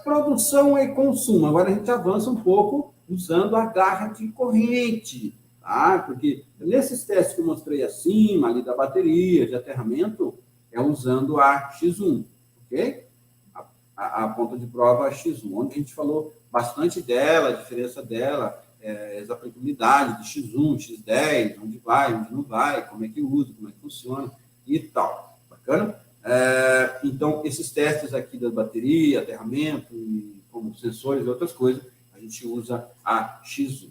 Produção e consumo. Agora a gente avança um pouco usando a garra de corrente. Tá? Porque nesses testes que eu mostrei acima, ali da bateria, de aterramento, é usando a X1, ok? A ponta de prova X1, onde a gente falou bastante dela, a diferença dela, as aplicabilidades de X1, X10, onde vai, onde não vai, como é que usa, como é que funciona e tal. Bacana? Então, esses testes aqui da bateria, aterramento, e como sensores e outras coisas, a gente usa a X1.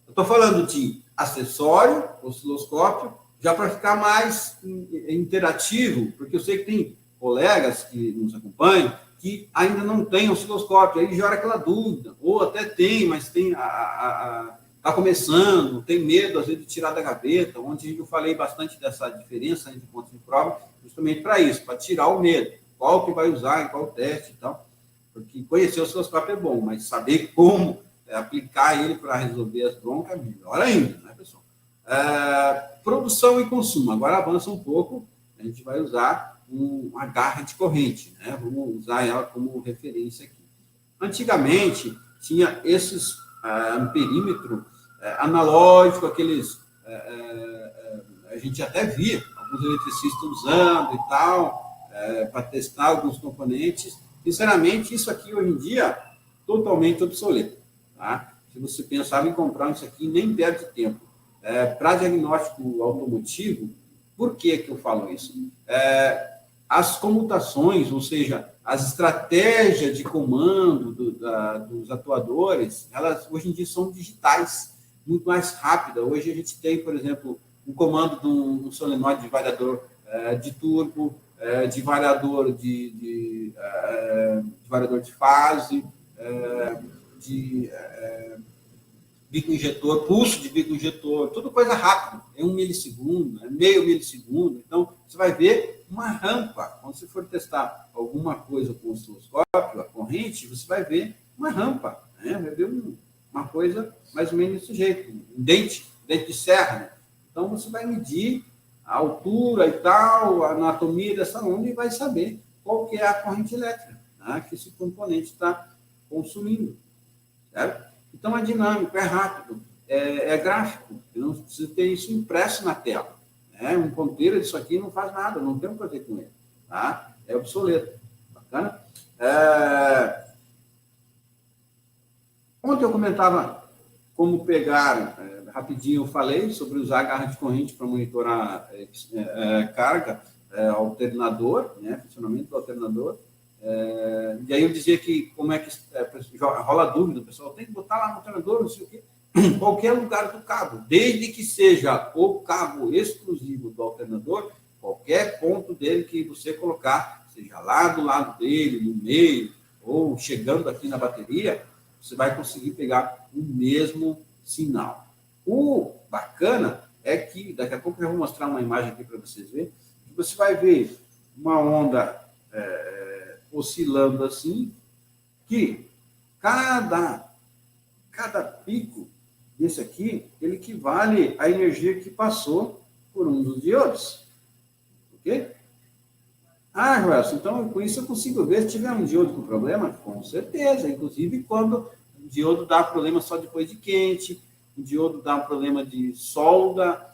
Eu estou falando de acessório, osciloscópio, já para ficar mais interativo, porque eu sei que tem colegas que nos acompanham que ainda não tem osciloscópio, aí gera aquela dúvida, ou até tem, mas está começando, tem medo, às vezes, de tirar da gaveta, onde eu falei bastante dessa diferença entre pontos de prova, justamente para isso, para tirar o medo, qual que vai usar, em qual teste e tal, porque conhecer o osciloscópio é bom, mas saber como aplicar ele para resolver as broncas é melhor ainda, né, pessoal? Produção e consumo, agora avança um pouco, a gente vai usar uma garra de corrente, né? Vamos usar ela como referência aqui. Antigamente, tinha esses amperímetro analógico, aqueles a gente até via alguns eletricistas usando e tal, para testar alguns componentes. Sinceramente, isso aqui hoje em dia totalmente obsoleto. Tá? Se você pensava em comprar isso aqui, nem perde tempo. Para diagnóstico automotivo, por que eu falo isso? As comutações, ou seja, as estratégias de comando dos atuadores, elas hoje em dia são digitais, muito mais rápidas. Hoje a gente tem, por exemplo, um comando de um solenoide de variador de turbo, de variador de variador de fase, de bico injetor, pulso de bico injetor, tudo coisa rápida, é 1 milissegundo, é meio milissegundo. Então, você vai ver uma rampa. Quando você for testar alguma coisa com o osciloscópio, a corrente, você vai ver uma rampa, né? Vai ver uma coisa mais ou menos desse jeito, um dente de serra. Né? Então, você vai medir a altura e tal, a anatomia dessa onda e vai saber qual que é a corrente elétrica, né? Que esse componente está consumindo, certo? Então, é dinâmico, é rápido, é gráfico. Eu não preciso ter isso impresso na tela. Né? Um ponteiro disso aqui não faz nada, não tem o que fazer com ele. Tá? É obsoleto. Bacana? Ontem eu comentava como pegar, rapidinho eu falei sobre usar garra de corrente para monitorar carga, alternador, né? Funcionamento do alternador. E aí eu dizia que como é que rola dúvida, o pessoal tem que botar lá no alternador, não sei o quê, qualquer lugar do cabo, desde que seja o cabo exclusivo do alternador, qualquer ponto dele que você colocar, seja lá do lado dele, no meio, ou chegando aqui na bateria, você vai conseguir pegar o mesmo sinal. O bacana é que, daqui a pouco eu vou mostrar uma imagem aqui para vocês verem, que você vai ver uma onda oscilando assim, que cada pico desse aqui, ele equivale à energia que passou por um dos diodos. Ok? Joelson, então com isso eu consigo ver se tiver um diodo com problema? Com certeza, inclusive quando o diodo dá problema só depois de quente, o diodo dá um problema de solda,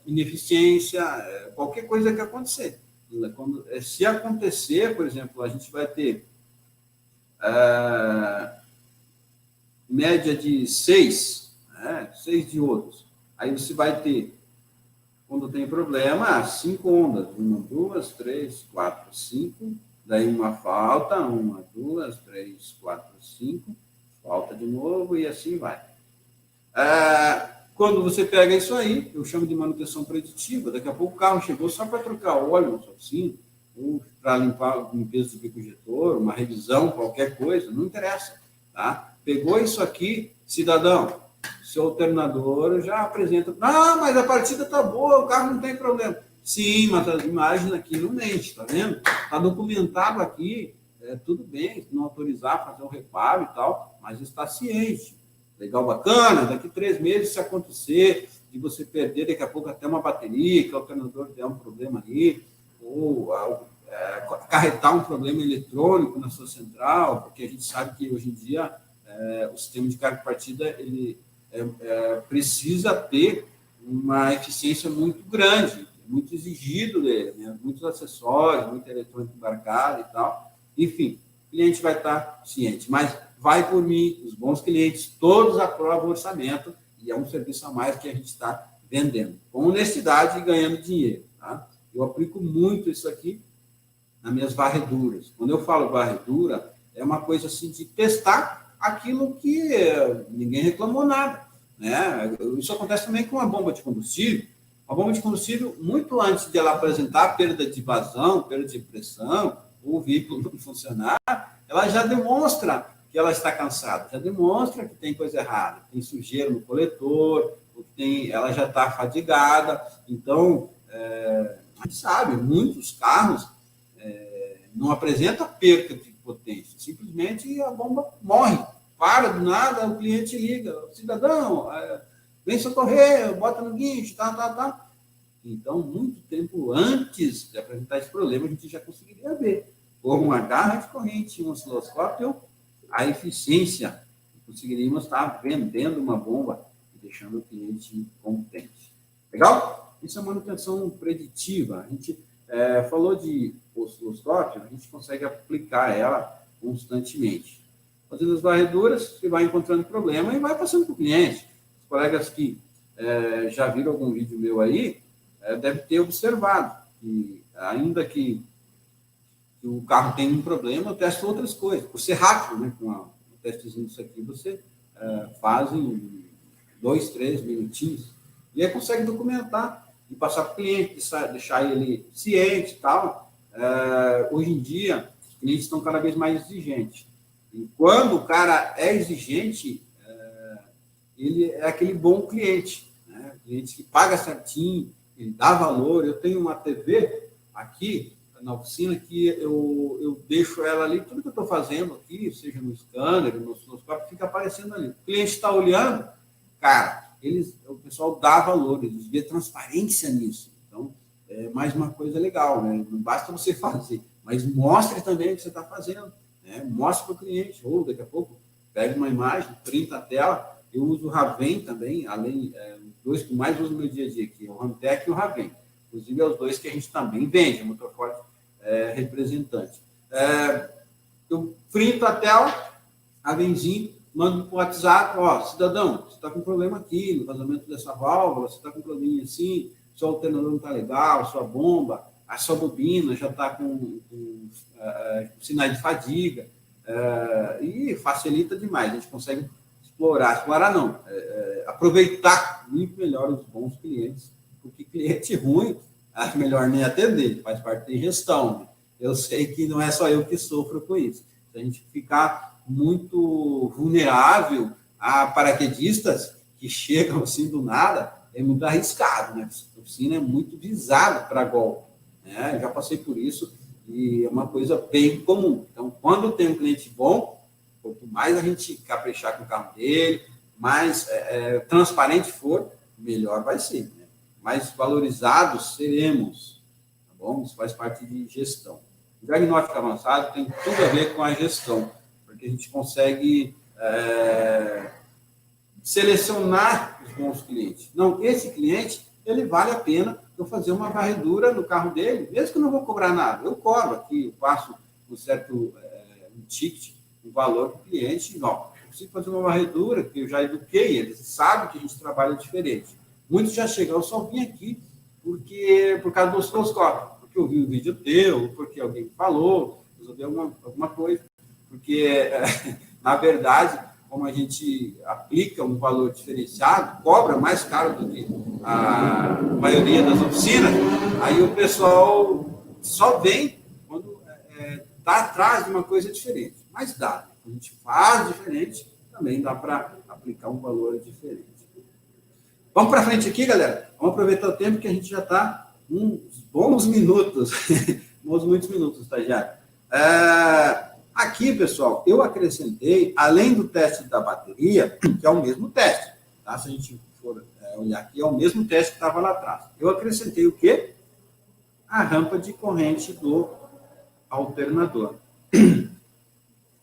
ineficiência, qualquer coisa que acontecer. Se acontecer, por exemplo, a gente vai ter média de 6 diodos. Aí você vai ter, quando tem problema, 5 ondas. 1, 2, 3, 4, 5. Daí uma falta, 1, 2, 3, 4, 5. Falta de novo e assim vai. Quando você pega isso aí, eu chamo de manutenção preditiva. Daqui a pouco o carro chegou só para trocar óleo na sua oficina, ou para limpar a limpeza do bico injetor, uma revisão, qualquer coisa, não interessa. Tá? Pegou isso aqui, cidadão, seu alternador já apresenta. Mas a partida está boa, o carro não tem problema. Sim, mas as imagens aqui não mentem, tá vendo? Está documentado aqui, tudo bem, não autorizar fazer um reparo e tal, mas está ciente. Legal, bacana, daqui 3 meses, se acontecer, de você perder daqui a pouco até uma bateria, que o alternador der um problema ali, ou acarretar um problema eletrônico na sua central, porque a gente sabe que hoje em dia o sistema de carga e partida ele precisa ter uma eficiência muito grande, muito exigido dele, né? Muitos acessórios, muito eletrônico embarcado e tal. Enfim, o cliente vai estar ciente, mas vai por mim, os bons clientes, todos aprovam o orçamento e é um serviço a mais que a gente está vendendo, com honestidade e ganhando dinheiro. Tá? Eu aplico muito isso aqui nas minhas varreduras. Quando eu falo varredura, é uma coisa assim de testar aquilo que ninguém reclamou nada. Né? Isso acontece também com a bomba de combustível. A bomba de combustível, muito antes de ela apresentar perda de vazão, perda de pressão, ou o veículo não funcionar, ela já demonstra que ela está cansada, já demonstra que tem coisa errada, tem sujeira no coletor, ela já está fadigada. Então, a gente sabe, muitos carros não apresentam perda de potência, simplesmente a bomba morre, para do nada, o cliente liga, cidadão, vem socorrer, bota no guincho, tá. Então, muito tempo antes de apresentar esse problema, a gente já conseguiria ver, com uma garra de corrente, um osciloscópio, a eficiência. Conseguiríamos estar vendendo uma bomba deixando o cliente contente. Legal? Isso é manutenção preditiva. A gente falou de osciloscópio, a gente consegue aplicar ela constantemente. Fazendo as varreduras, você vai encontrando problema e vai passando para o cliente. Os colegas que já viram algum vídeo meu aí, devem ter observado que, ainda que o carro tenha um problema, eu testo outras coisas. Por ser rápido, né? Com um testezinho disso aqui, você faz em 2, 3 minutinhos. E aí consegue documentar e passar para o cliente, deixar ele ciente e tal. Hoje em dia, os clientes estão cada vez mais exigentes. E quando o cara é exigente, ele é aquele bom cliente, né? Cliente que paga certinho, ele dá valor. Eu tenho uma TV aqui na oficina que eu deixo ela ali, tudo que eu estou fazendo aqui, seja no scanner, no osciloscópio, fica aparecendo ali. O cliente está olhando, cara, o pessoal dá valor, eles vê transparência nisso. Então, é mais uma coisa legal, né? Não basta você fazer, mas mostre também o que você está fazendo, né? Mostre para o cliente, ou daqui a pouco, pega uma imagem, printa a tela. Eu uso o Raven também, além os dois que mais uso no meu dia a dia aqui, o Ramtec e o Raven. Inclusive, é os dois que a gente também vende, a Motorforte representante. Eu printo a tela, Ravenzinho, mando para o WhatsApp, cidadão, você está com problema aqui no vazamento dessa válvula, você está com um probleminha assim, seu alternador não está legal, sua bomba, a sua bobina já está com sinais de fadiga, e facilita demais, a gente consegue explorar não, aproveitar muito melhor os bons clientes, porque cliente ruim, é melhor nem atender, faz parte da gestão. Né? Eu sei que não é só eu que sofro com isso. Se a gente ficar muito vulnerável a paraquedistas que chegam assim do nada, é muito arriscado, né? A oficina é muito visada para golpe, né? Eu já passei por isso e é uma coisa bem comum. Então, quando tem um cliente bom, quanto mais a gente caprichar com o carro dele, mais transparente for, melhor vai ser, né? Mais valorizados seremos, tá bom? Isso faz parte de gestão. O diagnóstico avançado tem tudo a ver com a gestão, porque a gente consegue selecionar os bons clientes. Não, esse cliente, ele vale a pena eu fazer uma varredura no carro dele, mesmo que eu não vou cobrar nada. Eu cobro aqui, eu passo um certo ticket, um valor para o cliente, não, eu preciso fazer uma varredura, que eu já eduquei, eles sabem que a gente trabalha diferente. Muitos já chegam, eu só vim aqui por causa do osciloscópio, porque eu vi um vídeo teu, porque alguém falou, resolvi alguma coisa, porque, na verdade, como a gente aplica um valor diferenciado, cobra mais caro do que a maioria das oficinas, aí o pessoal só vem quando está atrás de uma coisa diferente. Mas dá, a gente faz diferente, também dá para aplicar um valor diferente. Vamos para frente aqui, galera. Vamos aproveitar o tempo que a gente já está uns bons minutos. Muitos minutos, estagiário. Aqui, pessoal, eu acrescentei, além do teste da bateria, que é o mesmo teste, tá? Se a gente for olhar aqui, é o mesmo teste que estava lá atrás. Eu acrescentei o quê? A rampa de corrente do alternador.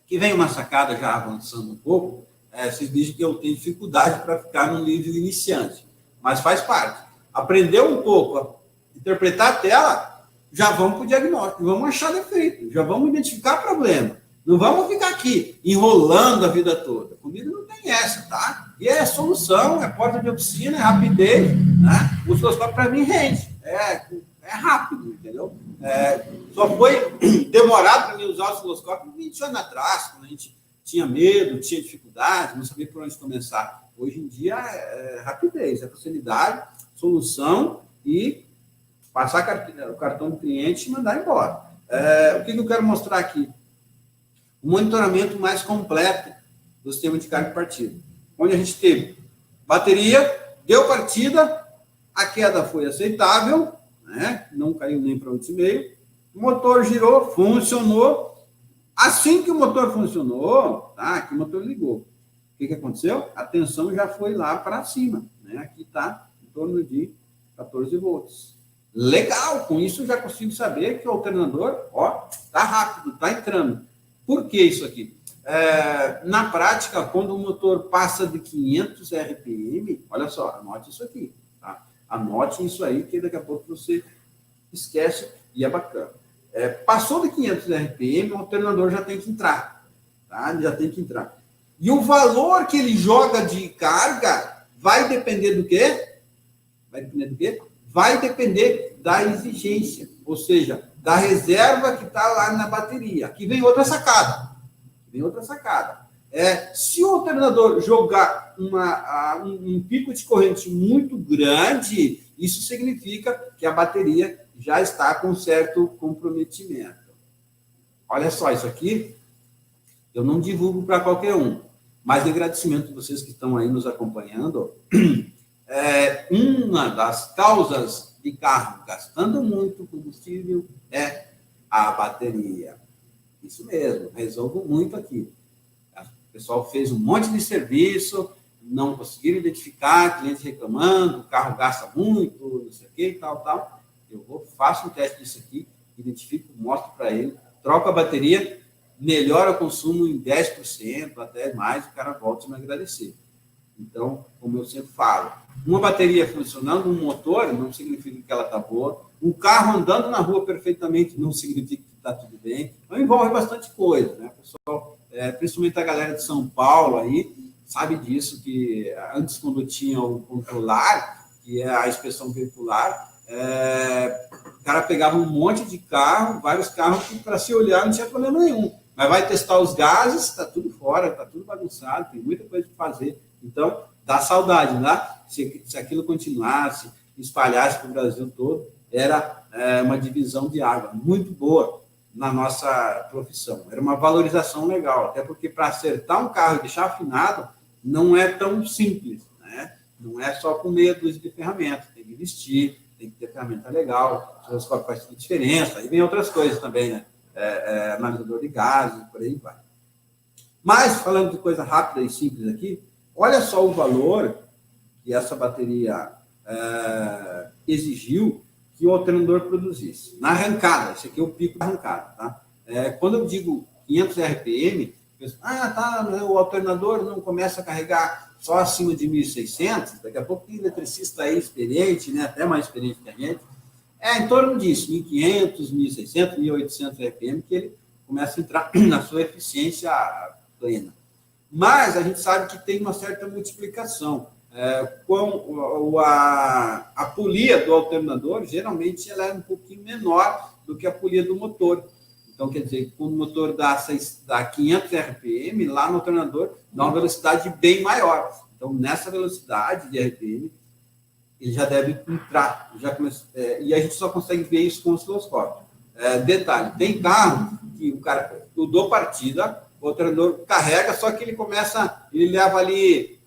Que vem uma sacada já avançando um pouco. Vocês dizem que eu tenho dificuldade para ficar no nível iniciante, mas faz parte. Aprendeu um pouco a interpretar a tela, já vamos para o diagnóstico, vamos achar defeito, já vamos identificar problema. Não vamos ficar aqui enrolando a vida toda. Comigo não tem essa, tá? E é solução, é porta de oficina, é rapidez, né? O osciloscópio para mim rende, é rápido, entendeu? Só foi demorado para mim usar o osciloscópio 20 anos atrás, quando a gente tinha medo, tinha dificuldade, não sabia por onde começar. Hoje em dia é rapidez, é facilidade, solução e passar o cartão do cliente e mandar embora. O que eu quero mostrar aqui? O monitoramento mais completo do sistema de carga e partida. Onde a gente teve bateria, deu partida, a queda foi aceitável, né? Não caiu nem para 8,5, o motor girou, funcionou. Assim que o motor funcionou, tá? Que o motor ligou. O que aconteceu? A tensão já foi lá para cima, né? Aqui está em torno de 14 volts. Legal, com isso eu já consigo saber que o alternador, está rápido, está entrando. Por que isso aqui? Na prática, quando o motor passa de 500 RPM, olha só, anote isso aqui, tá? Anote isso aí, que daqui a pouco você esquece e é bacana. Passou de 500 RPM, o alternador já tem que entrar, tá? Já tem que entrar. E o valor que ele joga de carga vai depender do quê? Vai depender do quê? Vai depender da exigência, ou seja, da reserva que está lá na bateria. Aqui vem outra sacada. Se o alternador jogar um pico de corrente muito grande, isso significa que a bateria já está com certo comprometimento. Olha só, isso aqui eu não divulgo para qualquer um, mas em agradecimento a vocês que estão aí nos acompanhando, uma das causas de carro gastando muito combustível é a bateria. Isso mesmo, resolvo muito aqui. O pessoal fez um monte de serviço, não conseguiram identificar, cliente reclamando, o carro gasta muito, não sei o que e tal. Eu faço um teste disso aqui, identifico, mostro para ele, troco a bateria, melhora o consumo em 10%, até mais, o cara volta a me agradecer. Então, como eu sempre falo, uma bateria funcionando, um motor, não significa que ela está boa. Um carro andando na rua perfeitamente não significa que está tudo bem. Então, envolve bastante coisa, né? Pessoal, principalmente a galera de São Paulo aí, sabe disso, que antes, quando tinha o controlar, que é a inspeção veicular, o cara pegava um monte de carro, vários carros, que para se olhar não tinha problema nenhum. Mas vai testar os gases, está tudo fora, está tudo bagunçado, tem muita coisa para fazer. Então, dá saudade, né? Se aquilo continuasse, espalhasse para o Brasil todo, era uma divisão de água muito boa na nossa profissão. Era uma valorização legal, até porque para acertar um carro e deixar afinado não é tão simples, né? Não é só com meia dúzia de ferramentas, tem que vestir, tem que ter ferramenta legal, o osciloscópio faz toda a diferença, aí vem outras coisas também, né? Analisador de gases, por aí vai. Mas, falando de coisa rápida e simples aqui, olha só o valor que essa bateria exigiu que o alternador produzisse. Na arrancada, esse aqui é o pico da arrancada, tá? Quando eu digo 500 RPM, o alternador não começa a carregar só acima de 1.600, daqui a pouco tem eletricista aí experiente, né, até mais experiente que a gente, em torno disso, 1.500, 1.600, 1.800 RPM, que ele começa a entrar na sua eficiência plena. Mas a gente sabe que tem uma certa multiplicação. Com a polia do alternador, geralmente, ela é um pouquinho menor do que a polia do motor. Então, quer dizer, quando o motor dá 500 RPM, lá no alternador, dá uma velocidade bem maior. Então, nessa velocidade de RPM, ele já deve entrar. E a gente só consegue ver isso com o osciloscópio. Detalhe, tem carro que eu dou partida, o alternador carrega, só que ele leva ali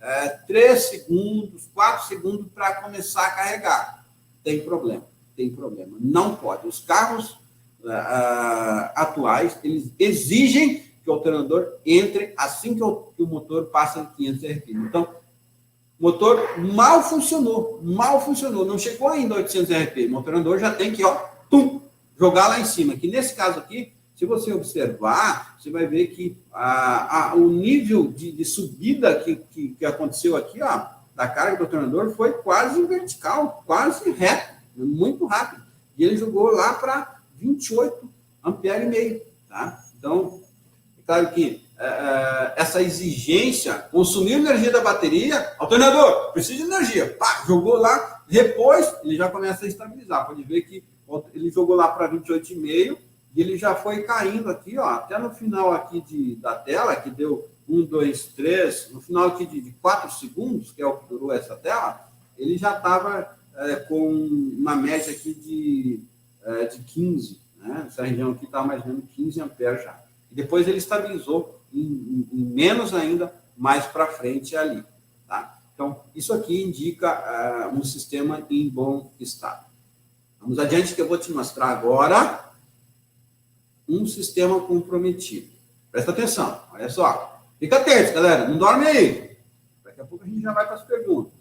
3 segundos, 4 segundos para começar a carregar. Tem problema. Não pode. Os carros atuais, eles exigem que o alternador entre assim que o motor passa de 500 RPM. Então, o motor mal funcionou, não chegou ainda a 800 RPM. O alternador já tem que jogar lá em cima. Que nesse caso aqui, se você observar, você vai ver que o nível de subida que aconteceu aqui, da carga do alternador, foi quase vertical, quase reto, muito rápido. E ele jogou lá para 28 ampere e meio, tá? Então, é claro que essa exigência, consumir energia da bateria, alternador, precisa de energia, jogou lá, depois ele já começa a estabilizar. Pode ver que ele jogou lá para 28,5 e ele já foi caindo aqui, até no final aqui da tela, que deu 1, 2, 3, no final aqui de 4 segundos, que é o que durou essa tela, ele já estava com uma média aqui de 15, né? Essa região aqui está mais ou menos 15 amperes já. E depois ele estabilizou em menos ainda, mais para frente ali. Tá? Então, isso aqui indica um sistema em bom estado. Vamos adiante, que eu vou te mostrar agora um sistema comprometido. Presta atenção, olha só. Fica atento, galera, não dorme aí. Daqui a pouco a gente já vai para as perguntas.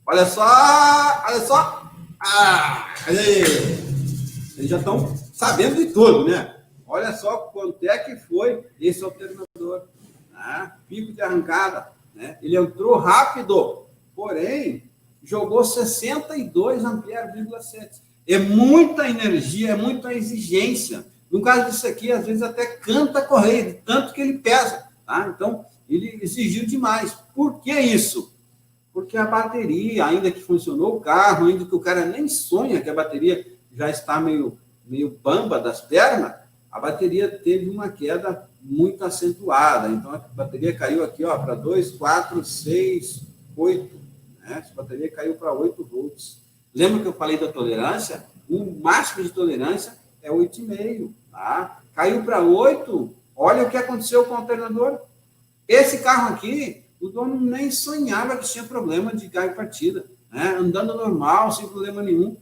Olha só. Olha aí. Eles já estão sabendo de tudo, né? Olha só quanto é que foi esse alternador. né? Pico de arrancada, né? Ele entrou rápido, porém, jogou 62 amperes,7. É muita energia, é muita exigência. No caso disso aqui, às vezes até canta a correia, de tanto que ele pesa, tá? Então, ele exigiu demais. Por que isso? Porque a bateria, ainda que funcionou o carro, ainda que o cara nem sonha que a bateria já está meio bamba das pernas, a bateria teve uma queda muito acentuada. Então, a bateria caiu aqui para 2, 4, 6, 8. Né? Essa bateria caiu para 8 volts. Lembra que eu falei da tolerância? O máximo de tolerância é 8,5. Tá? Caiu para 8, olha o que aconteceu com o alternador. Esse carro aqui, o dono nem sonhava que tinha problema de carga e partida, né? Andando normal, sem problema nenhum.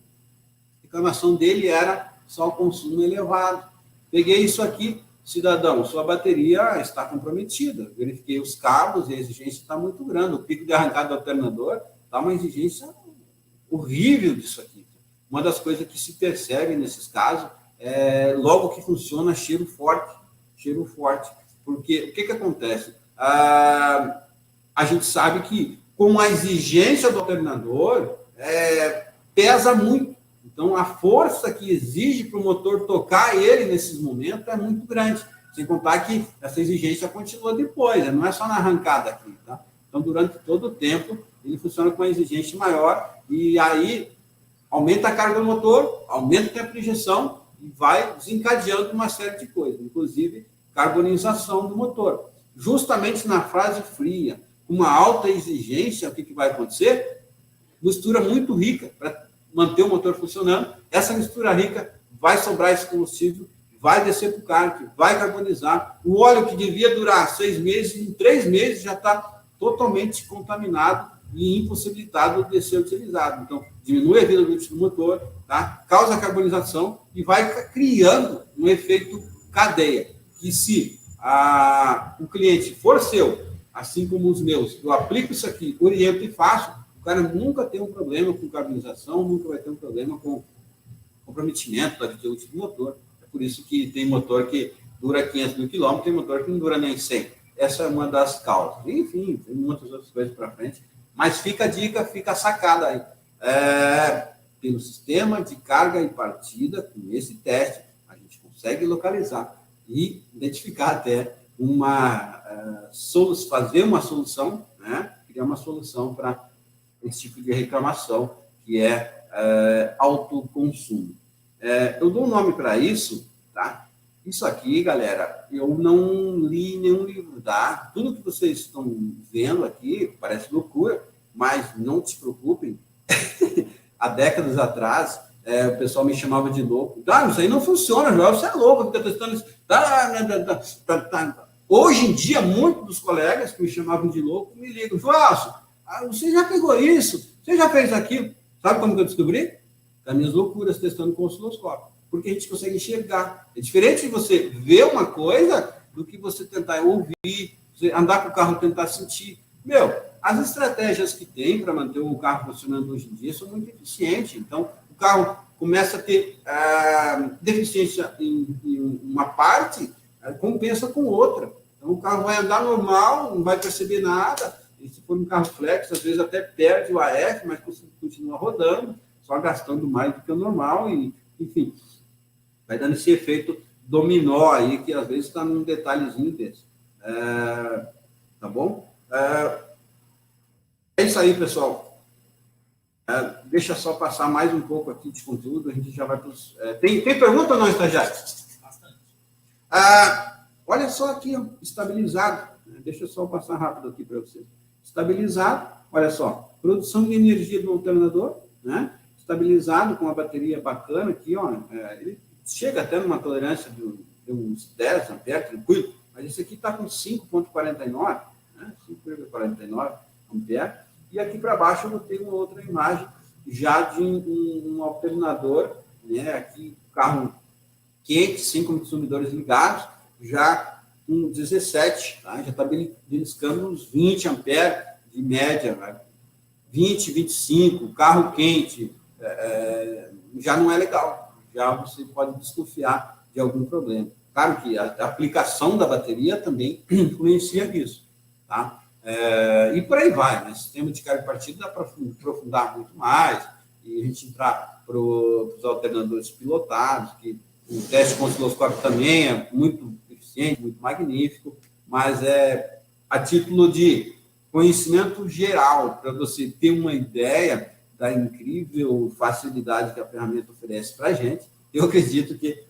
A reclamação dele era só o consumo elevado. Peguei isso aqui, cidadão, sua bateria está comprometida. Verifiquei os cabos e a exigência está muito grande. O pico de arrancada do alternador está uma exigência horrível disso aqui. Uma das coisas que se percebe nesses casos é logo que funciona cheiro forte. Cheiro forte. Porque o que acontece? A gente sabe que com a exigência do alternador pesa muito. Então, a força que exige para o motor tocar ele nesses momentos é muito grande. Sem contar que essa exigência continua depois, não é só na arrancada aqui. Tá? Então, durante todo o tempo, ele funciona com uma exigência maior e aí aumenta a carga do motor, aumenta o tempo de injeção e vai desencadeando uma série de coisas, inclusive carbonização do motor. Justamente na fase fria, uma alta exigência, o que vai acontecer? Mistura muito rica para manter o motor funcionando. Essa mistura rica vai sobrar esse combustível, vai descer para o carro, vai carbonizar. O óleo que devia durar 6 meses, em 3 meses já está totalmente contaminado e impossibilitado de ser utilizado. Então, diminui a vida útil do motor, tá? Causa carbonização e vai criando um efeito cadeia, que se o cliente for seu, assim como os meus, eu aplico isso aqui, oriento e faço, o cara nunca tem um problema com carbonização, nunca vai ter um problema com comprometimento da vida útil do motor. É por isso que tem motor que dura 500 mil quilômetros, tem motor que não dura nem 100. Essa é uma das causas. Enfim, tem muitas outras coisas para frente, mas fica a dica, fica a sacada aí. Pelo sistema de carga e partida, com esse teste, a gente consegue localizar e identificar até fazer uma solução, né? Criar uma solução para esse tipo de reclamação, que é autoconsumo. Eu dou um nome para isso, tá? Isso aqui, galera, eu não li nenhum livro, tá? Tudo que vocês estão vendo aqui parece loucura, mas não se preocupem. Há décadas atrás, o pessoal me chamava de louco. Isso aí não funciona, Joel, você é louco, está testando isso. Hoje em dia, muitos dos colegas que me chamavam de louco me ligam. Joel, você já pegou isso? Você já fez aquilo? Sabe como que eu descobri? Com as minhas loucuras, testando com o osciloscópio. Porque a gente consegue enxergar. É diferente de você ver uma coisa do que você tentar ouvir, você andar com o carro e tentar sentir. As estratégias que tem para manter o carro funcionando hoje em dia são muito eficientes. Então, o carro começa a ter deficiência em uma parte, compensa com outra. Então, o carro vai andar normal, não vai perceber nada. E se for um carro flex, às vezes até perde o AF, mas continua rodando, só gastando mais do que o normal. E, enfim, vai dando esse efeito dominó aí, que às vezes está num detalhezinho desse. Tá bom? É isso aí, pessoal. Deixa só passar mais um pouco aqui de conteúdo, a gente já vai para os... Tem pergunta ou não, estagiário? Bastante. Olha só aqui, ó, estabilizado. Deixa eu só passar rápido aqui para vocês. Estabilizado, olha só, produção de energia do alternador, né? Estabilizado com uma bateria bacana aqui, ó. Ele chega até numa tolerância de uns 10 amperes, tranquilo, mas esse aqui está com 5,49, né? 5,49 amperes. E aqui para baixo eu botei uma outra imagem já de um alternador, né? Aqui carro quente, 5 consumidores ligados, já com 17, tá? Já está beliscando uns 20 amperes de média, né? 20, 25, carro quente, já não é legal, já você pode desconfiar de algum problema. claro que a aplicação da bateria também influencia nisso, tá? E por aí vai, né? Sistema de carga e partida dá para aprofundar muito mais, e a gente entrar para os alternadores pilotados, que o teste com osciloscópio também é muito eficiente, muito magnífico, mas é a título de conhecimento geral, para você ter uma ideia da incrível facilidade que a ferramenta oferece para a gente. Eu acredito que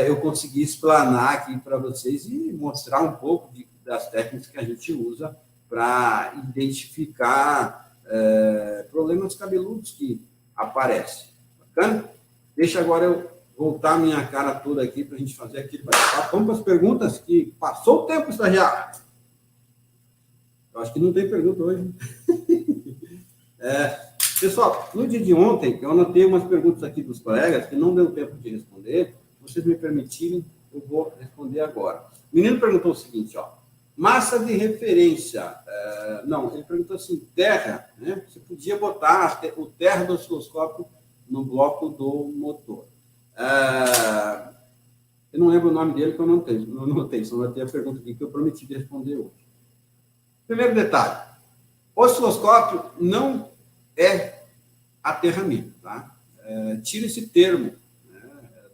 eu consegui explanar aqui para vocês e mostrar um pouco das técnicas que a gente usa para identificar problemas cabeludos que aparecem. Bacana? Deixa agora eu voltar minha cara toda aqui para a gente fazer aquele bate-papo. Vamos para as perguntas, que passou o tempo, estagiário. Eu acho que não tem pergunta hoje. Pessoal, no dia de ontem, eu anotei umas perguntas aqui dos colegas que não deu tempo de responder. Se vocês me permitirem, eu vou responder agora. O menino perguntou o seguinte, ó. Massa de referência. Não, ele perguntou assim, terra, né? Você podia botar o terra do osciloscópio no bloco do motor. Eu não lembro o nome dele, que eu não notei, só notei a pergunta aqui que eu prometi de responder hoje. Primeiro detalhe, o osciloscópio não é aterramento, tá? Tira esse termo, né,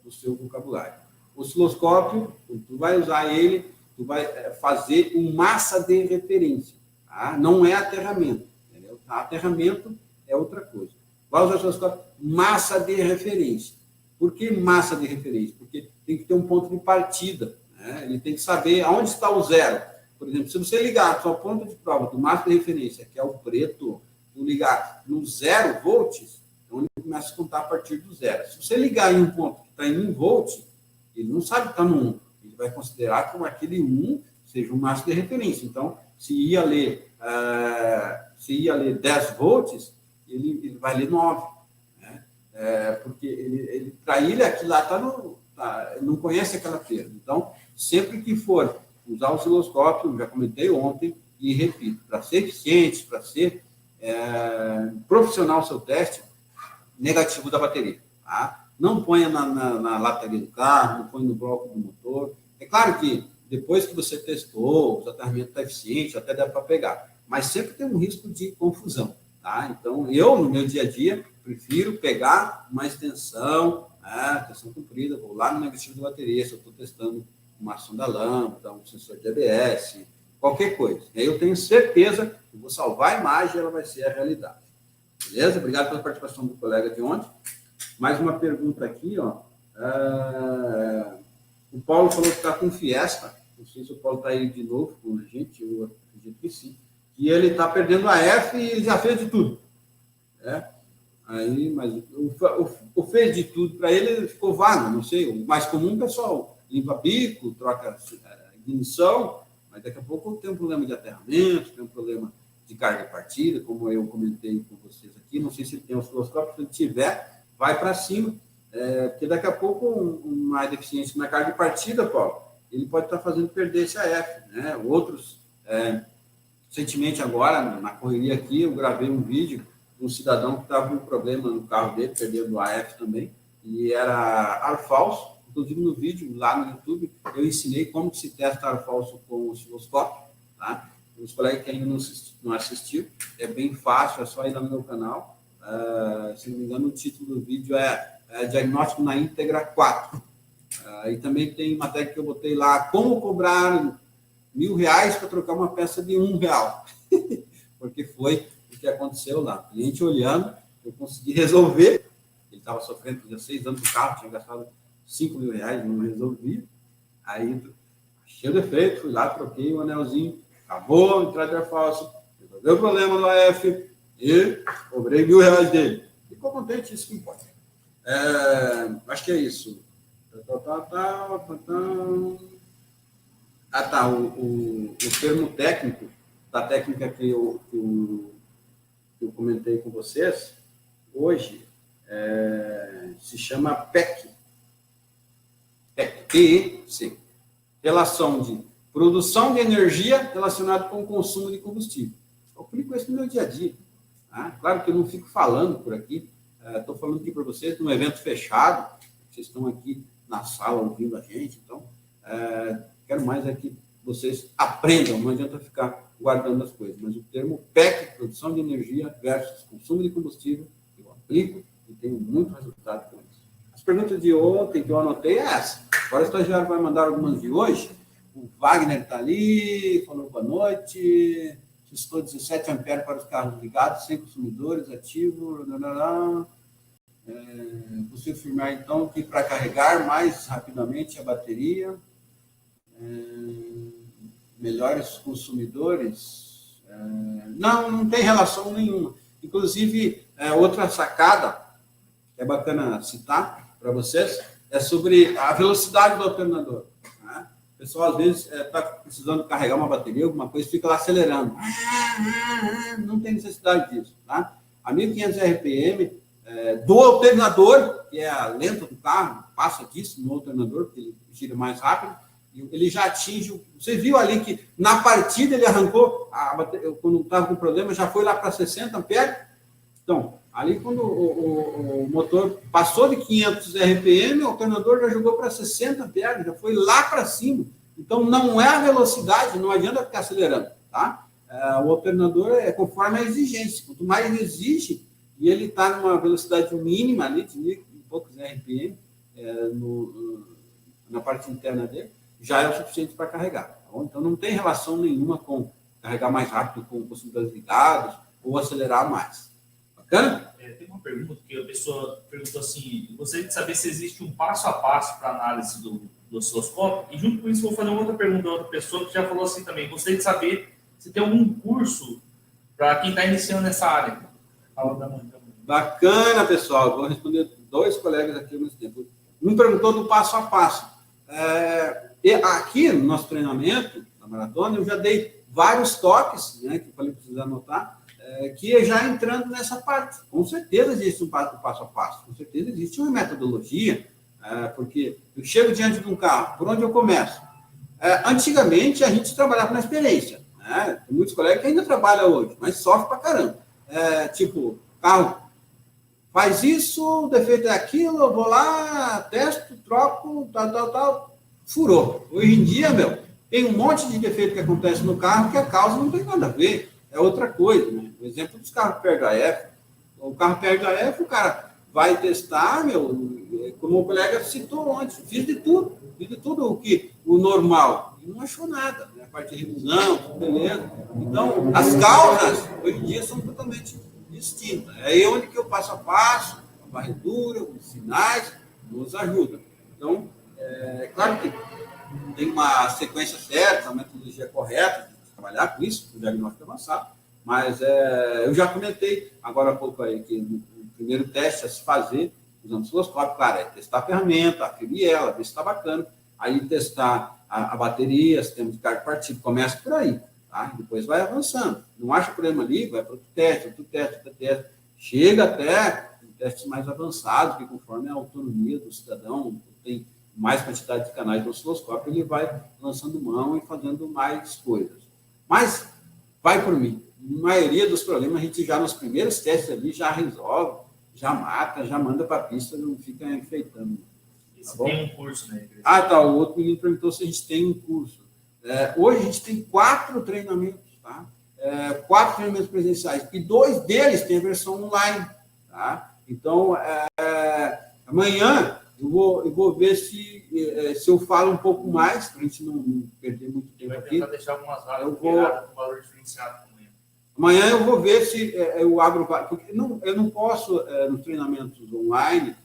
do seu vocabulário. O osciloscópio, tu vai usar ele, tu vai fazer massa de referência, tá? Não é aterramento, entendeu? Aterramento é outra coisa. Vai usar o osciloscópio, massa de referência. Por que massa de referência? Porque tem que ter um ponto de partida, né? Ele tem que saber aonde está o zero. Por exemplo, se você ligar a sua ponta de prova do massa de referência, que é o preto, ligar no 0 volts, então ele começa a contar a partir do zero. Se você ligar em um ponto que está em 1 volt, ele não sabe que está no 1. Ele vai considerar como aquele 1 seja um massa de referência. Então, se ia ler 10 volts, ele vai ler 9. Né? Porque para ele aquilo lá não conhece aquela perda. Então, sempre que for usar o osciloscópio, já comentei ontem, e repito, para ser eficiente, para ser profissional o seu teste, negativo da bateria. Tá? Não ponha na lataria do carro, não ponha no bloco do motor. É claro que depois que você testou, o tratamento está eficiente, até dá para pegar, mas sempre tem um risco de confusão. Tá? Então, eu, no meu dia a dia, prefiro pegar uma extensão comprida, vou lá no negativo da bateria, se eu estou testando uma sonda lambda, um sensor de ABS, qualquer coisa. E aí eu tenho certeza que vou salvar a imagem e ela vai ser a realidade. Beleza? Obrigado pela participação do colega de ontem. Mais uma pergunta aqui, ó. O Paulo falou que está com Fiesta. Não sei se o Paulo está aí de novo com a gente, eu acredito que sim. E ele está perdendo a F e ele já fez de tudo. Mas o fez de tudo para ele ficou vago, não sei. O mais comum, pessoal, limpa bico, troca ignição, mas daqui a pouco tem um problema de aterramento, tem um problema de carga e partida, como eu comentei com vocês aqui. Não sei se ele tem osciloscópio, se ele tiver, vai para cima, porque daqui a pouco uma deficiência na carga e partida, Paulo, ele pode estar fazendo perder esse AF. Né? Outros, recentemente agora, na correria aqui, eu gravei um vídeo de um cidadão que estava com um problema no carro dele, perdendo o AF também, e era ar falso. Inclusive, no vídeo, lá no YouTube, eu ensinei como que se testa ar falso com o osciloscópio. Tá? Os colegas que ainda não assistiu, é bem fácil, é só ir lá no meu canal. Se não me engano, o título do vídeo é Diagnóstico na Íntegra 4. E também tem uma técnica que eu botei lá, como cobrar R$1.000 para trocar uma peça de R$1. Porque foi o que aconteceu lá. O cliente olhando, eu consegui resolver. Ele estava sofrendo, tinha 6 anos do carro, tinha gastado R$5.000, não resolvi. Aí, achei o defeito, fui lá, troquei o anelzinho, acabou a entrada de ar falso, resolveu o problema do AF e cobrei R$1.000 dele. Ficou contente, isso que importa. Acho que é isso. O termo técnico, da técnica que eu comentei com vocês, hoje, se chama PEC. PEC, relação de produção de energia relacionada com o consumo de combustível. Eu aplico isso no meu dia a dia. Tá? Claro que eu não fico falando por aqui, estou falando aqui para vocês num evento fechado, vocês estão aqui na sala ouvindo a gente, então Quero mais é que vocês aprendam, não adianta ficar guardando as coisas, mas o termo PEC, produção de energia versus consumo de combustível, eu aplico e tenho muito resultado com isso. As perguntas de ontem que eu anotei é essa. Agora o estagiário vai mandar algumas de hoje. O Wagner está ali, falou boa noite. Estou 17 amperes para os carros ligados, sem consumidores, ativo. Possível afirmar, então, que para carregar mais rapidamente a bateria, melhores consumidores, não tem relação nenhuma. Inclusive, outra sacada, que é bacana citar para vocês, é sobre a velocidade do alternador. Né? O pessoal, às vezes, está precisando carregar uma bateria, alguma coisa, fica lá acelerando. Não tem necessidade disso. Tá? A 1.500 RPM do alternador, que é a lenta do carro, passa disso no alternador, porque ele gira mais rápido, ele já atinge. Você viu ali que na partida ele arrancou, quando estava com problema, já foi lá para 60 amperes. Então, ali quando o motor passou de 500 RPM, o alternador já jogou para 60 amperes, já foi lá para cima. Então, não é a velocidade, não adianta ficar acelerando. Tá? O alternador é conforme a exigência. Quanto mais ele exige, e ele está numa velocidade mínima ali, de 1.000 e poucos RPM, na parte interna dele, já é o suficiente para carregar. Tá bom? Então, não tem relação nenhuma com carregar mais rápido com consumidores ligados ou acelerar mais. Bacana? Tem uma pergunta que a pessoa perguntou assim: gostaria de saber se existe um passo a passo para análise do osciloscópio. E junto com isso, vou fazer uma outra pergunta a outra pessoa que já falou assim também. Gostaria de saber se tem algum curso para quem está iniciando nessa área. Fala da mãe. Bacana, pessoal. Vou responder 2 colegas aqui ao mesmo tempo. Um perguntou do passo a passo. Aqui no nosso treinamento, na maratona, eu já dei vários toques, né, que eu falei para vocês anotar, que é já entrando nessa parte. Com certeza existe um passo a passo, com certeza existe uma metodologia, porque eu chego diante de um carro, por onde eu começo? Antigamente, a gente trabalhava na experiência. Né? Tem muitos colegas que ainda trabalham hoje, mas sofre pra caramba. Tipo, carro faz isso, o defeito é aquilo, eu vou lá, testo, troco, tal, furou. Hoje em dia, tem um monte de defeito que acontece no carro que a causa não tem nada a ver, é outra coisa. Né? O exemplo dos carros PHF, o carro PHF, o cara vai testar, como o colega citou antes, fiz de tudo o normal, e não achou nada, né? A parte de revisão, tudo beleza. Então, as causas, hoje em dia, são totalmente distintas. É aí onde que eu passo a passo, a varredura, os sinais, nos ajuda. Então, claro que tem uma sequência certa, uma metodologia correta de trabalhar com isso, com o diagnóstico avançado, mas eu já comentei agora há pouco aí que o primeiro teste a se fazer usando o osciloscópio, claro, é testar a ferramenta, aferir ela, ver se está bacana, aí testar a bateria, sistema de carga partida, começa por aí, tá? Depois vai avançando. Não acha problema ali, vai para outro teste, chega até testes mais avançados, que conforme a autonomia do cidadão, tem mais quantidade de canais do osciloscópio, ele vai lançando mão e fazendo mais coisas. Mas, vai por mim, a maioria dos problemas a gente já nos primeiros testes ali já resolve, já mata, já manda para a pista, não fica enfeitando. Tá bom? Tem um curso, né? Tá. O outro menino perguntou se a gente tem um curso. Hoje a gente tem 4 treinamentos, tá? 4 treinamentos presenciais, e 2 deles têm a versão online, tá? Então, amanhã eu vou ver se eu falo um pouco mais, para a gente não perder muito tempo aqui. Vai deixar algumas vagas com valor diferenciado também. Amanhã eu vou ver se eu abro, porque eu não posso, nos treinamentos online,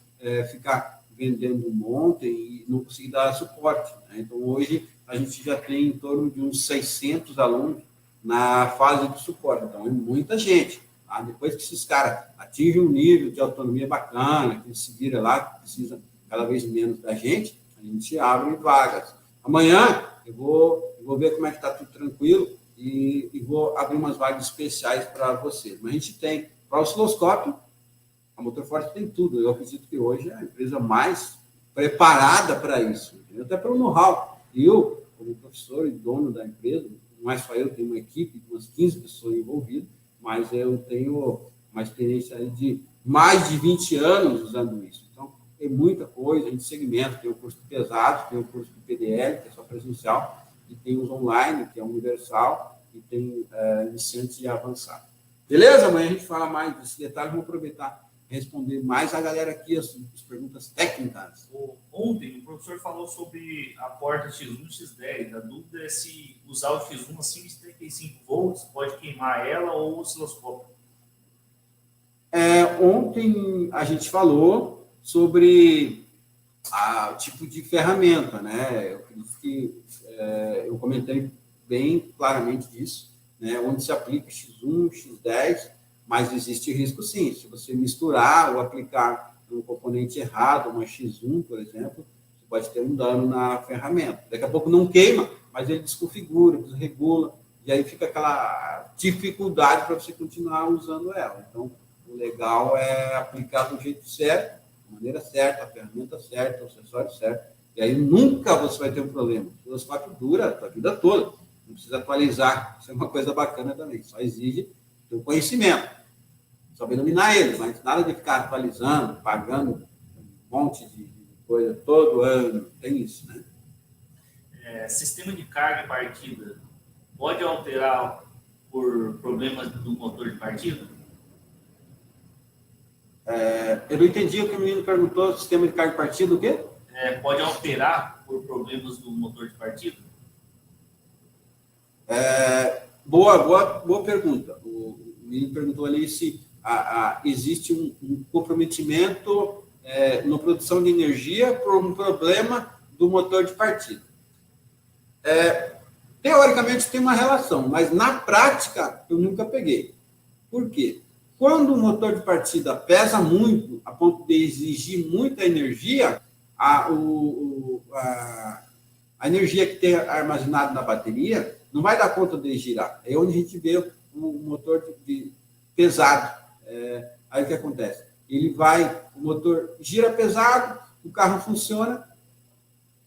ficar vendendo um monte e não conseguir dar suporte. Né? Então, hoje, a gente já tem em torno de uns 600 alunos na fase de suporte. Então, é muita gente. Tá? Depois que esses caras atingem um nível de autonomia bacana, que eles se viram lá, que precisa cada vez menos da gente, a gente abre vagas. Amanhã, eu vou ver como é que está tudo tranquilo e vou abrir umas vagas especiais para vocês. Mas a gente tem, para o osciloscópio, a Motorforte tem tudo. Eu acredito que hoje é a empresa mais preparada para isso, entendeu? Até pelo know-how. Eu, como professor e dono da empresa, não é só eu, tenho uma equipe de umas 15 pessoas envolvidas, mas eu tenho uma experiência de mais de 20 anos usando isso. Então, tem muita coisa, a gente segmenta, tem o curso pesado, tem o curso do PDL, que é só presencial, e tem os online, que é universal, e tem iniciante e avançado. Beleza? Amanhã a gente fala mais desse detalhe, vamos aproveitar e responder mais a galera aqui, as perguntas técnicas. Ontem o professor falou sobre a porta X1, X10. A dúvida é se usar o X1 acima de 35 volts pode queimar ela ou o osciloscópio. Ontem a gente falou sobre o tipo de ferramenta, né? Eu acredito que eu comentei bem claramente disso, né? Onde se aplica X1, X10, mas existe risco sim. Se você misturar ou aplicar um componente errado, uma X1, por exemplo, você pode ter um dano na ferramenta. Daqui a pouco não queima, mas ele desconfigura, desregula, e aí fica aquela dificuldade para você continuar usando ela. Então, o legal é aplicar do jeito certo, da maneira certa, a ferramenta certa, o acessório certo, e aí nunca você vai ter um problema. O osciloscópio dura a tua vida toda, não precisa atualizar, isso é uma coisa bacana também, só exige o conhecimento, saber dominar ele, mas nada de ficar atualizando, pagando um monte de coisa todo ano, tem isso, né? Sistema de carga e partida pode alterar por problemas do motor de partida? Eu não entendi o que o menino perguntou, sistema de carga e partida, o quê? Pode alterar por problemas do motor de partida? Boa pergunta. O menino perguntou ali se existe um comprometimento na produção de energia por um problema do motor de partida. Teoricamente tem uma relação, mas na prática eu nunca peguei. Por quê? Quando o motor de partida pesa muito, a ponto de exigir muita energia, a energia que tem armazenada na bateria não vai dar conta de girar. É onde a gente vê o motor pesado. Aí o que acontece? O motor gira pesado, o carro funciona,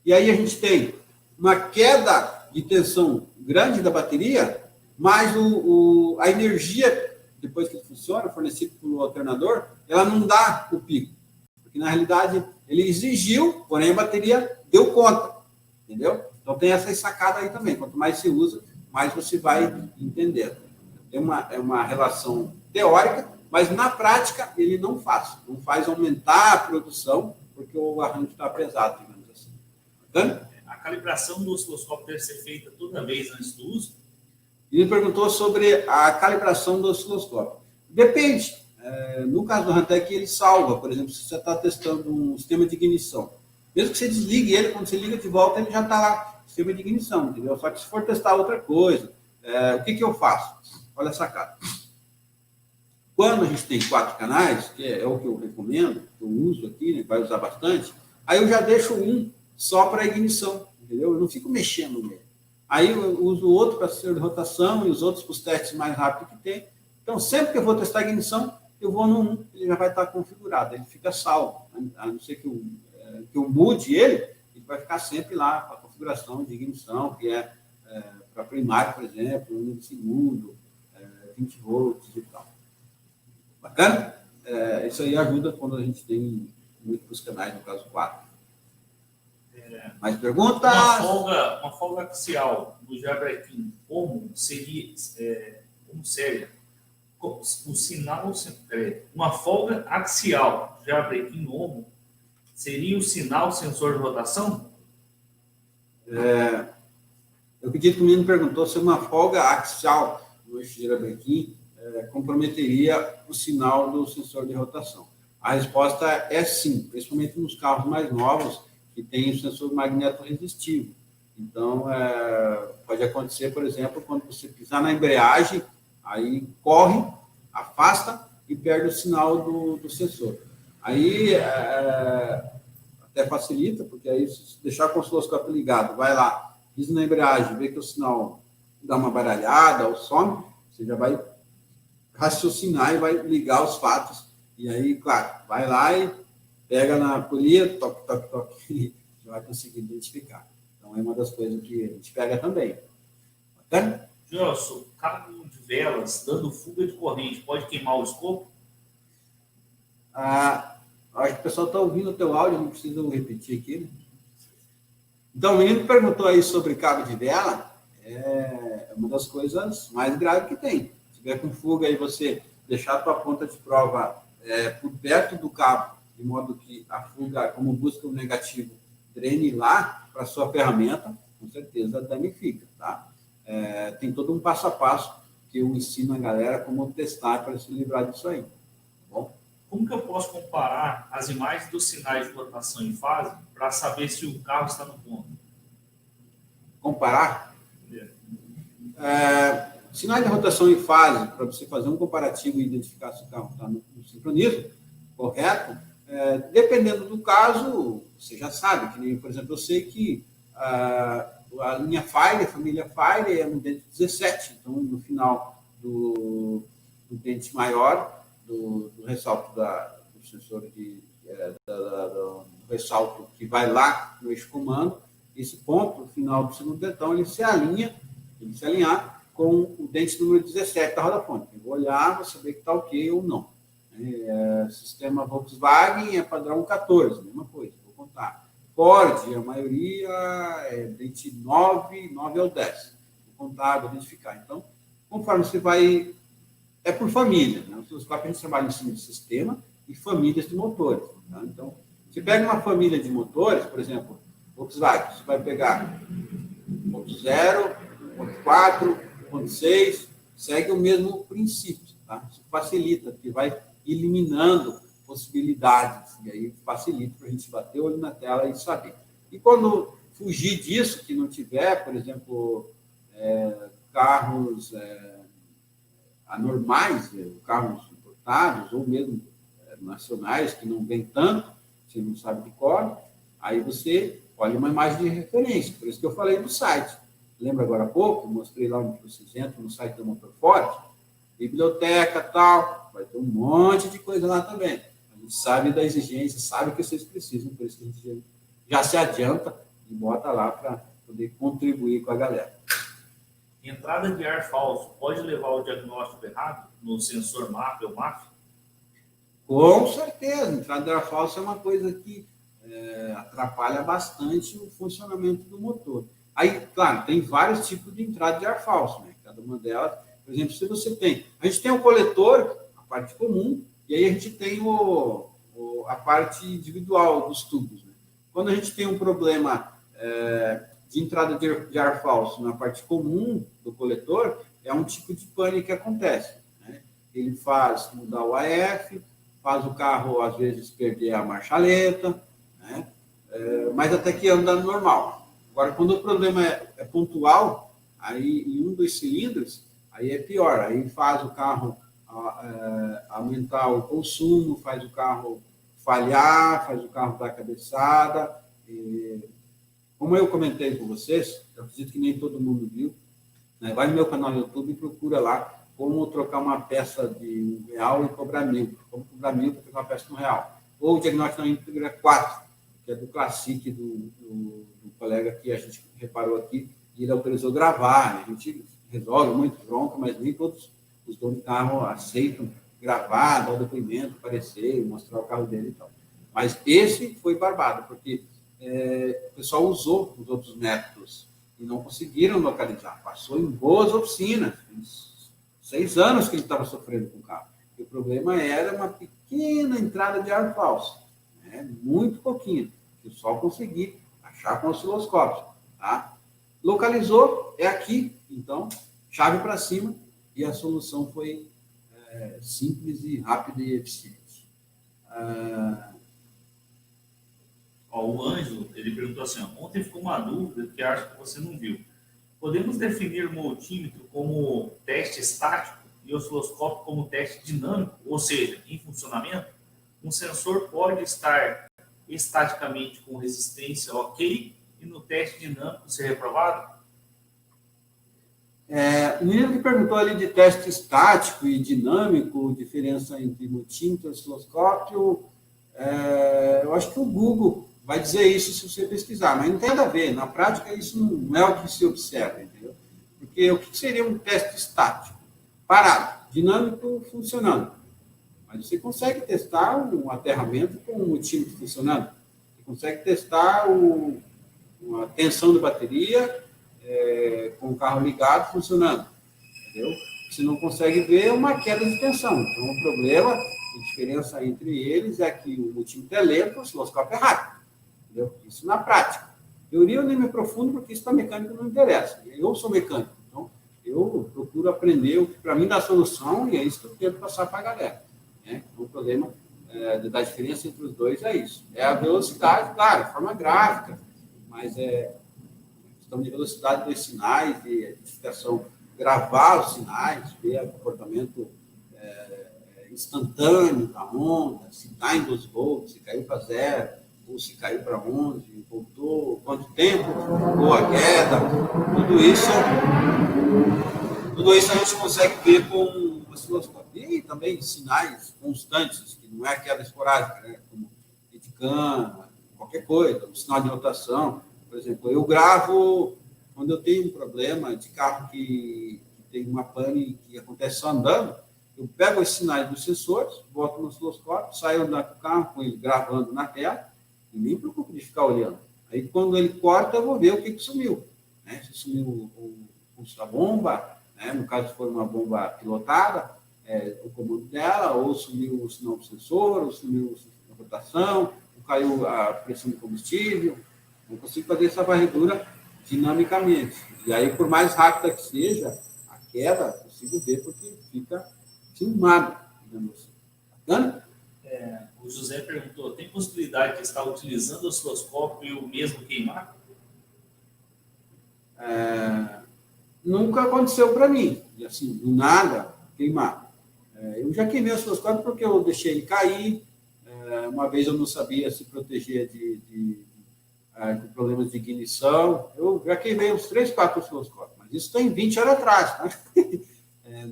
e aí a gente tem uma queda de tensão grande da bateria, mas a energia, depois que ele funciona, fornecida pelo alternador, ela não dá o pico. Porque, na realidade, ele exigiu, porém a bateria deu conta. Entendeu? Então, tem essa sacada aí também. Quanto mais se usa, mais você vai entendendo. É uma relação teórica, mas na prática ele não faz aumentar a produção, porque o arranjo está pesado, digamos assim. Entendeu? A calibração do osciloscópio deve ser feita toda vez antes do uso? Ele perguntou sobre a calibração do osciloscópio. Depende. No caso do Rantek, ele salva. Por exemplo, se você está testando um sistema de ignição, mesmo que você desligue ele, quando você liga de volta, ele já está lá, sistema de ignição, entendeu? Só que se for testar outra coisa, o que eu faço? Olha essa cara. Quando a gente tem 4 canais, que é o que eu recomendo, que eu uso aqui, né, vai usar bastante, aí eu já deixo um só para ignição, entendeu? Eu não fico mexendo nele. Aí eu uso o outro para sensor de rotação e os outros para os testes mais rápidos que tem. Então, sempre que eu vou testar a ignição, eu vou no 1, ele já vai estar configurado, ele fica salvo. A não ser que eu mude ele vai ficar sempre lá com a configuração de ignição, que é para primário, por exemplo, 1 segundo, 20 volts e tal. Bacana? Isso aí ajuda quando a gente tem muitos canais, no caso 4. Mais perguntas? Uma folga axial do Jabrequim Homo seria como séria? O sinal, uma folga axial do Jabrequim Homo seria o sinal sensor de rotação? Eu acredito que o menino perguntou se uma folga axial do eixo de Jabrequim comprometeria o sinal do sensor de rotação. A resposta é sim, principalmente nos carros mais novos, que tem o sensor magneto-resistivo. Então, pode acontecer, por exemplo, quando você pisar na embreagem, aí corre, afasta e perde o sinal do sensor. Aí, até facilita, porque aí, se deixar o osciloscópio ligado, vai lá, pisa na embreagem, vê que o sinal dá uma baralhada ou some, você já vai raciocinar e vai ligar os fatos. E aí, claro, vai lá e pega na polia, toque, toque, toque, e já vai conseguir identificar. Então, é uma das coisas que a gente pega também. Bacana? Gelson, cabo de velas dando fuga de corrente pode queimar o escopo? Acho que o pessoal está ouvindo o teu áudio, não precisa eu repetir aqui, né? Então, o menino perguntou aí sobre cabo de vela, é uma das coisas mais graves que tem. Se tiver com fuga aí, você deixar a tua ponta de prova por perto do cabo, de modo que a fuga, como busca o negativo, drene lá para a sua ferramenta, com certeza danifica, tá? Tem todo um passo a passo que eu ensino a galera como testar para se livrar disso aí. Tá bom? Como que eu posso comparar as imagens dos sinais de rotação em fase para saber se o carro está no ponto? Comparar? Sinais de rotação em fase, para você fazer um comparativo e identificar se o carro está no sincronismo correto, dependendo do caso, você já sabe, que nem, por exemplo, eu sei que a linha Fire, a família Fire, é no dente 17, então no final do dente maior, do ressalto do sensor do ressalto que vai lá no eixo comando, esse ponto, no final do segundo dentão, ele se alinhar com o dente número 17 da roda fônica. Eu vou olhar, vou saber que está ok ou não. Sistema Volkswagen é padrão 14, mesma coisa, vou contar. Ford, a maioria é dente 9 ao 10. Vou contar, vou identificar. Então, conforme você vai... É por família, né? Os a gente trabalha em cima de sistema e famílias de motores. Tá? Então, você pega uma família de motores, por exemplo, Volkswagen, você vai pegar 1.0, 1.4, 1.6, segue o mesmo princípio. Tá? Isso facilita, porque vai eliminando possibilidades, e aí facilita para a gente bater o olho na tela e saber. E quando fugir disso, que não tiver, por exemplo, carros anormais, carros importados, ou mesmo nacionais, que não vem tanto, você não sabe de cor, aí você olha uma imagem de referência. Por isso que eu falei do site. Lembra agora há pouco? Mostrei lá onde vocês entram, no site da Motor Forte, biblioteca, tal, vai ter um monte de coisa lá também. A gente sabe da exigência, sabe o que vocês precisam, por isso que a gente já se adianta e bota lá para poder contribuir com a galera. Entrada de ar falso pode levar ao diagnóstico errado no sensor MAP ou MAF? Com certeza, entrada de ar falso é uma coisa que atrapalha bastante o funcionamento do motor. Aí, claro, tem vários tipos de entrada de ar falso, né? Cada uma delas, por exemplo, se você tem... A gente tem o coletor, a parte comum, e aí a gente tem a parte individual dos tubos. Né? Quando a gente tem um problema de entrada de ar falso na parte comum do coletor, é um tipo de pane que acontece. Né? Ele faz mudar o AF, faz o carro, às vezes, perder a marcha-lenta, né? Mas até que anda normal. Agora, quando o problema é pontual, aí em um dos cilindros, aí é pior. Aí faz o carro aumentar o consumo, faz o carro falhar, faz o carro dar cabeçada. Como eu comentei com vocês, eu acredito que nem todo mundo viu, né? Vai no meu canal no YouTube e procura lá como trocar uma peça de R$1 e cobrar 1.000. Como cobrar 1.000 para trocar uma peça de R$1. Ou o diagnóstico na íntegra 4, que é do Classic, do colega que a gente reparou aqui, e ele autorizou gravar. Né? A gente resolve muito bronca, mas nem todos os donos de carro aceitam gravar, dar o depoimento, aparecer, mostrar o carro dele e tal. Mas esse foi barbado, porque o pessoal usou os outros métodos e não conseguiram localizar. Passou em boas oficinas, 6 anos que ele estava sofrendo com o carro. E o problema era uma pequena entrada de ar falso, né? Muito pouquinho, que só consegui achar com o osciloscópio. Tá? Localizou, é aqui, então, chave para cima, e a solução foi simples e rápida e eficiente. O Ângelo, ele perguntou assim, ontem ficou uma dúvida que acho que você não viu. Podemos definir o multímetro como teste estático e o osciloscópio como teste dinâmico, ou seja, em funcionamento? Um sensor pode estar estaticamente com resistência ok e no teste dinâmico ser reprovado? O menino que perguntou ali de teste estático e dinâmico, diferença entre multímetro e osciloscópio, eu acho que o Google vai dizer isso se você pesquisar, mas não tem nada a ver. Na prática, isso não é o que se observa, entendeu? Porque o que seria um teste estático? Parado, dinâmico, funcionando. Mas você consegue testar um aterramento com o multímetro funcionando. Você consegue testar a tensão da bateria com o carro ligado funcionando. Entendeu? Você não consegue ver uma queda de tensão. Então, o problema, a diferença entre eles é que o multímetro é lento, o osciloscópio é rápido. Entendeu? Isso na prática. Teoria eu nem me aprofundo, porque isso para mecânico não interessa. Eu sou mecânico, então eu procuro aprender o que para mim dá solução, e é isso que eu tento passar para a galera. Né? O problema da diferença entre os dois é isso. É a velocidade, claro, a forma gráfica, mas é questão de velocidade dos sinais, de identificação, gravar os sinais, ver o comportamento instantâneo da onda, se está em 12 volts, se caiu para 0, ou se caiu para 11, voltou, quanto tempo ficou a queda, tudo isso a gente consegue ver com o osciloscópio. E também sinais constantes, que não é queda esporádica, né? Como de cana, qualquer coisa, um sinal de rotação. Por exemplo, eu gravo quando eu tenho um problema de carro que tem uma pane que acontece só andando, eu pego os sinais dos sensores, boto no osciloscópio, saio andar com o carro, com ele gravando na tela, e nem preocupo de ficar olhando. Aí, quando ele corta, eu vou ver o que sumiu. Né? Se sumiu o pulso da bomba, né? No caso, se for uma bomba pilotada, o comando dela, ou sumiu o sinal do sensor, ou sumiu a rotação, ou caiu a pressão do combustível. Eu consigo fazer essa varredura dinamicamente. E aí, por mais rápida que seja a queda, eu consigo ver porque fica filmado, digamos assim. Bacana? O José perguntou, tem possibilidade de estar utilizando o osciloscópio e o mesmo queimar? Nunca aconteceu para mim. E assim, do nada, queimar. Eu já queimei o osciloscópio porque eu deixei ele cair. Uma vez eu não sabia se proteger de problemas de ignição. Eu já queimei uns 3, 4 osciloscópios. Mas isso tem 20 anos atrás. Né?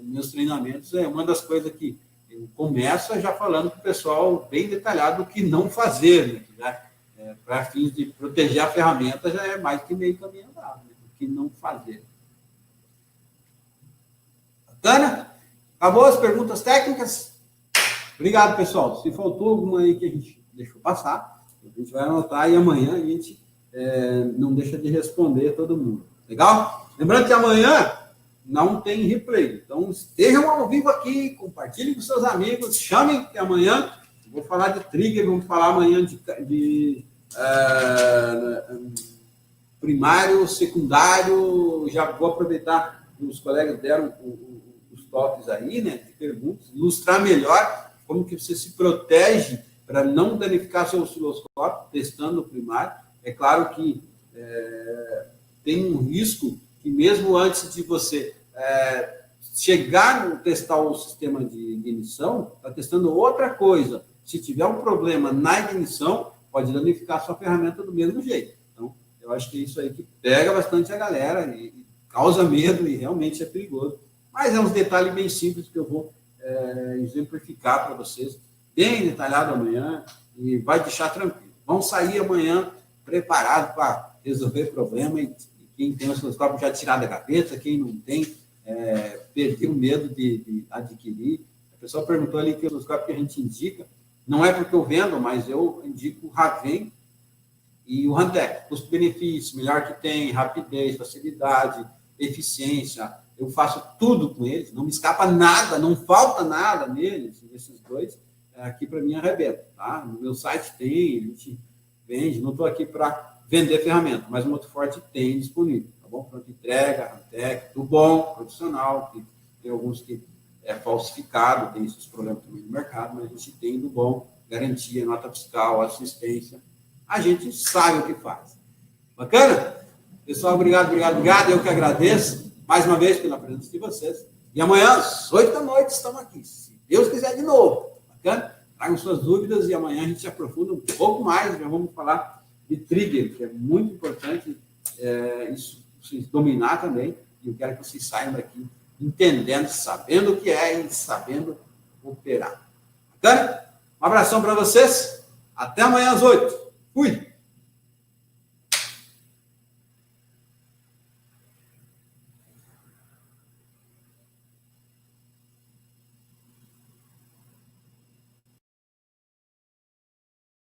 Meus treinamentos é uma das coisas que eu começo já falando para o pessoal bem detalhado o que não fazer. Né? Para fins de proteger a ferramenta já é mais que meio caminho andado. Né? O que não fazer. Bacana? Acabou as perguntas técnicas? Obrigado, pessoal. Se faltou alguma aí que a gente deixou passar, a gente vai anotar e amanhã a gente não deixa de responder todo mundo. Legal? Lembrando que amanhã não tem replay. Então, estejam ao vivo aqui, compartilhem com seus amigos, chamem que amanhã eu vou falar de trigger, vamos falar amanhã de primário, secundário. Já vou aproveitar que os colegas deram os toques aí, né, de perguntas, ilustrar melhor como que você se protege para não danificar seu osciloscópio testando o primário. É claro que tem um risco que mesmo antes de você chegar a testar o sistema de ignição, está testando outra coisa. Se tiver um problema na ignição, pode danificar a sua ferramenta do mesmo jeito. Então, eu acho que é isso aí que pega bastante a galera e causa medo e realmente é perigoso. Mas é uns detalhes bem simples que eu vou exemplificar para vocês, bem detalhado amanhã, e vai deixar tranquilo. Vão sair amanhã preparados para resolver problema, e quem tem o osciloscópio já tirar da gaveta, quem não tem, perdeu o medo de adquirir. A pessoa perguntou ali que o osciloscópio que a gente indica, não é porque eu vendo, mas eu indico o Raven e o Hantek. Custo-benefício, melhor que tem, rapidez, facilidade, eficiência. Eu faço tudo com eles, não me escapa nada, não falta nada neles, esses dois. Aqui para mim arrebenta, tá? No meu site tem, a gente vende, não estou aqui para vender ferramenta, mas o Motoforte tem disponível, tá bom? Pronto entrega, Hantek, tudo bom, profissional, tem alguns que é falsificado, tem esses problemas também no mercado, mas a gente tem do bom, garantia, nota fiscal, assistência, a gente sabe o que faz. Bacana? Pessoal, obrigado. Eu que agradeço mais uma vez pela presença de vocês. E amanhã, às 8 da noite, estamos aqui. Se Deus quiser, de novo. Bacana? Tragam suas dúvidas e amanhã a gente se aprofunda um pouco mais. Já vamos falar de trigger, que é muito importante isso vocês dominar também. E eu quero que vocês saiam daqui entendendo, sabendo o que é e sabendo operar. Bacana? Um abração para vocês. Até amanhã às 8. Fui!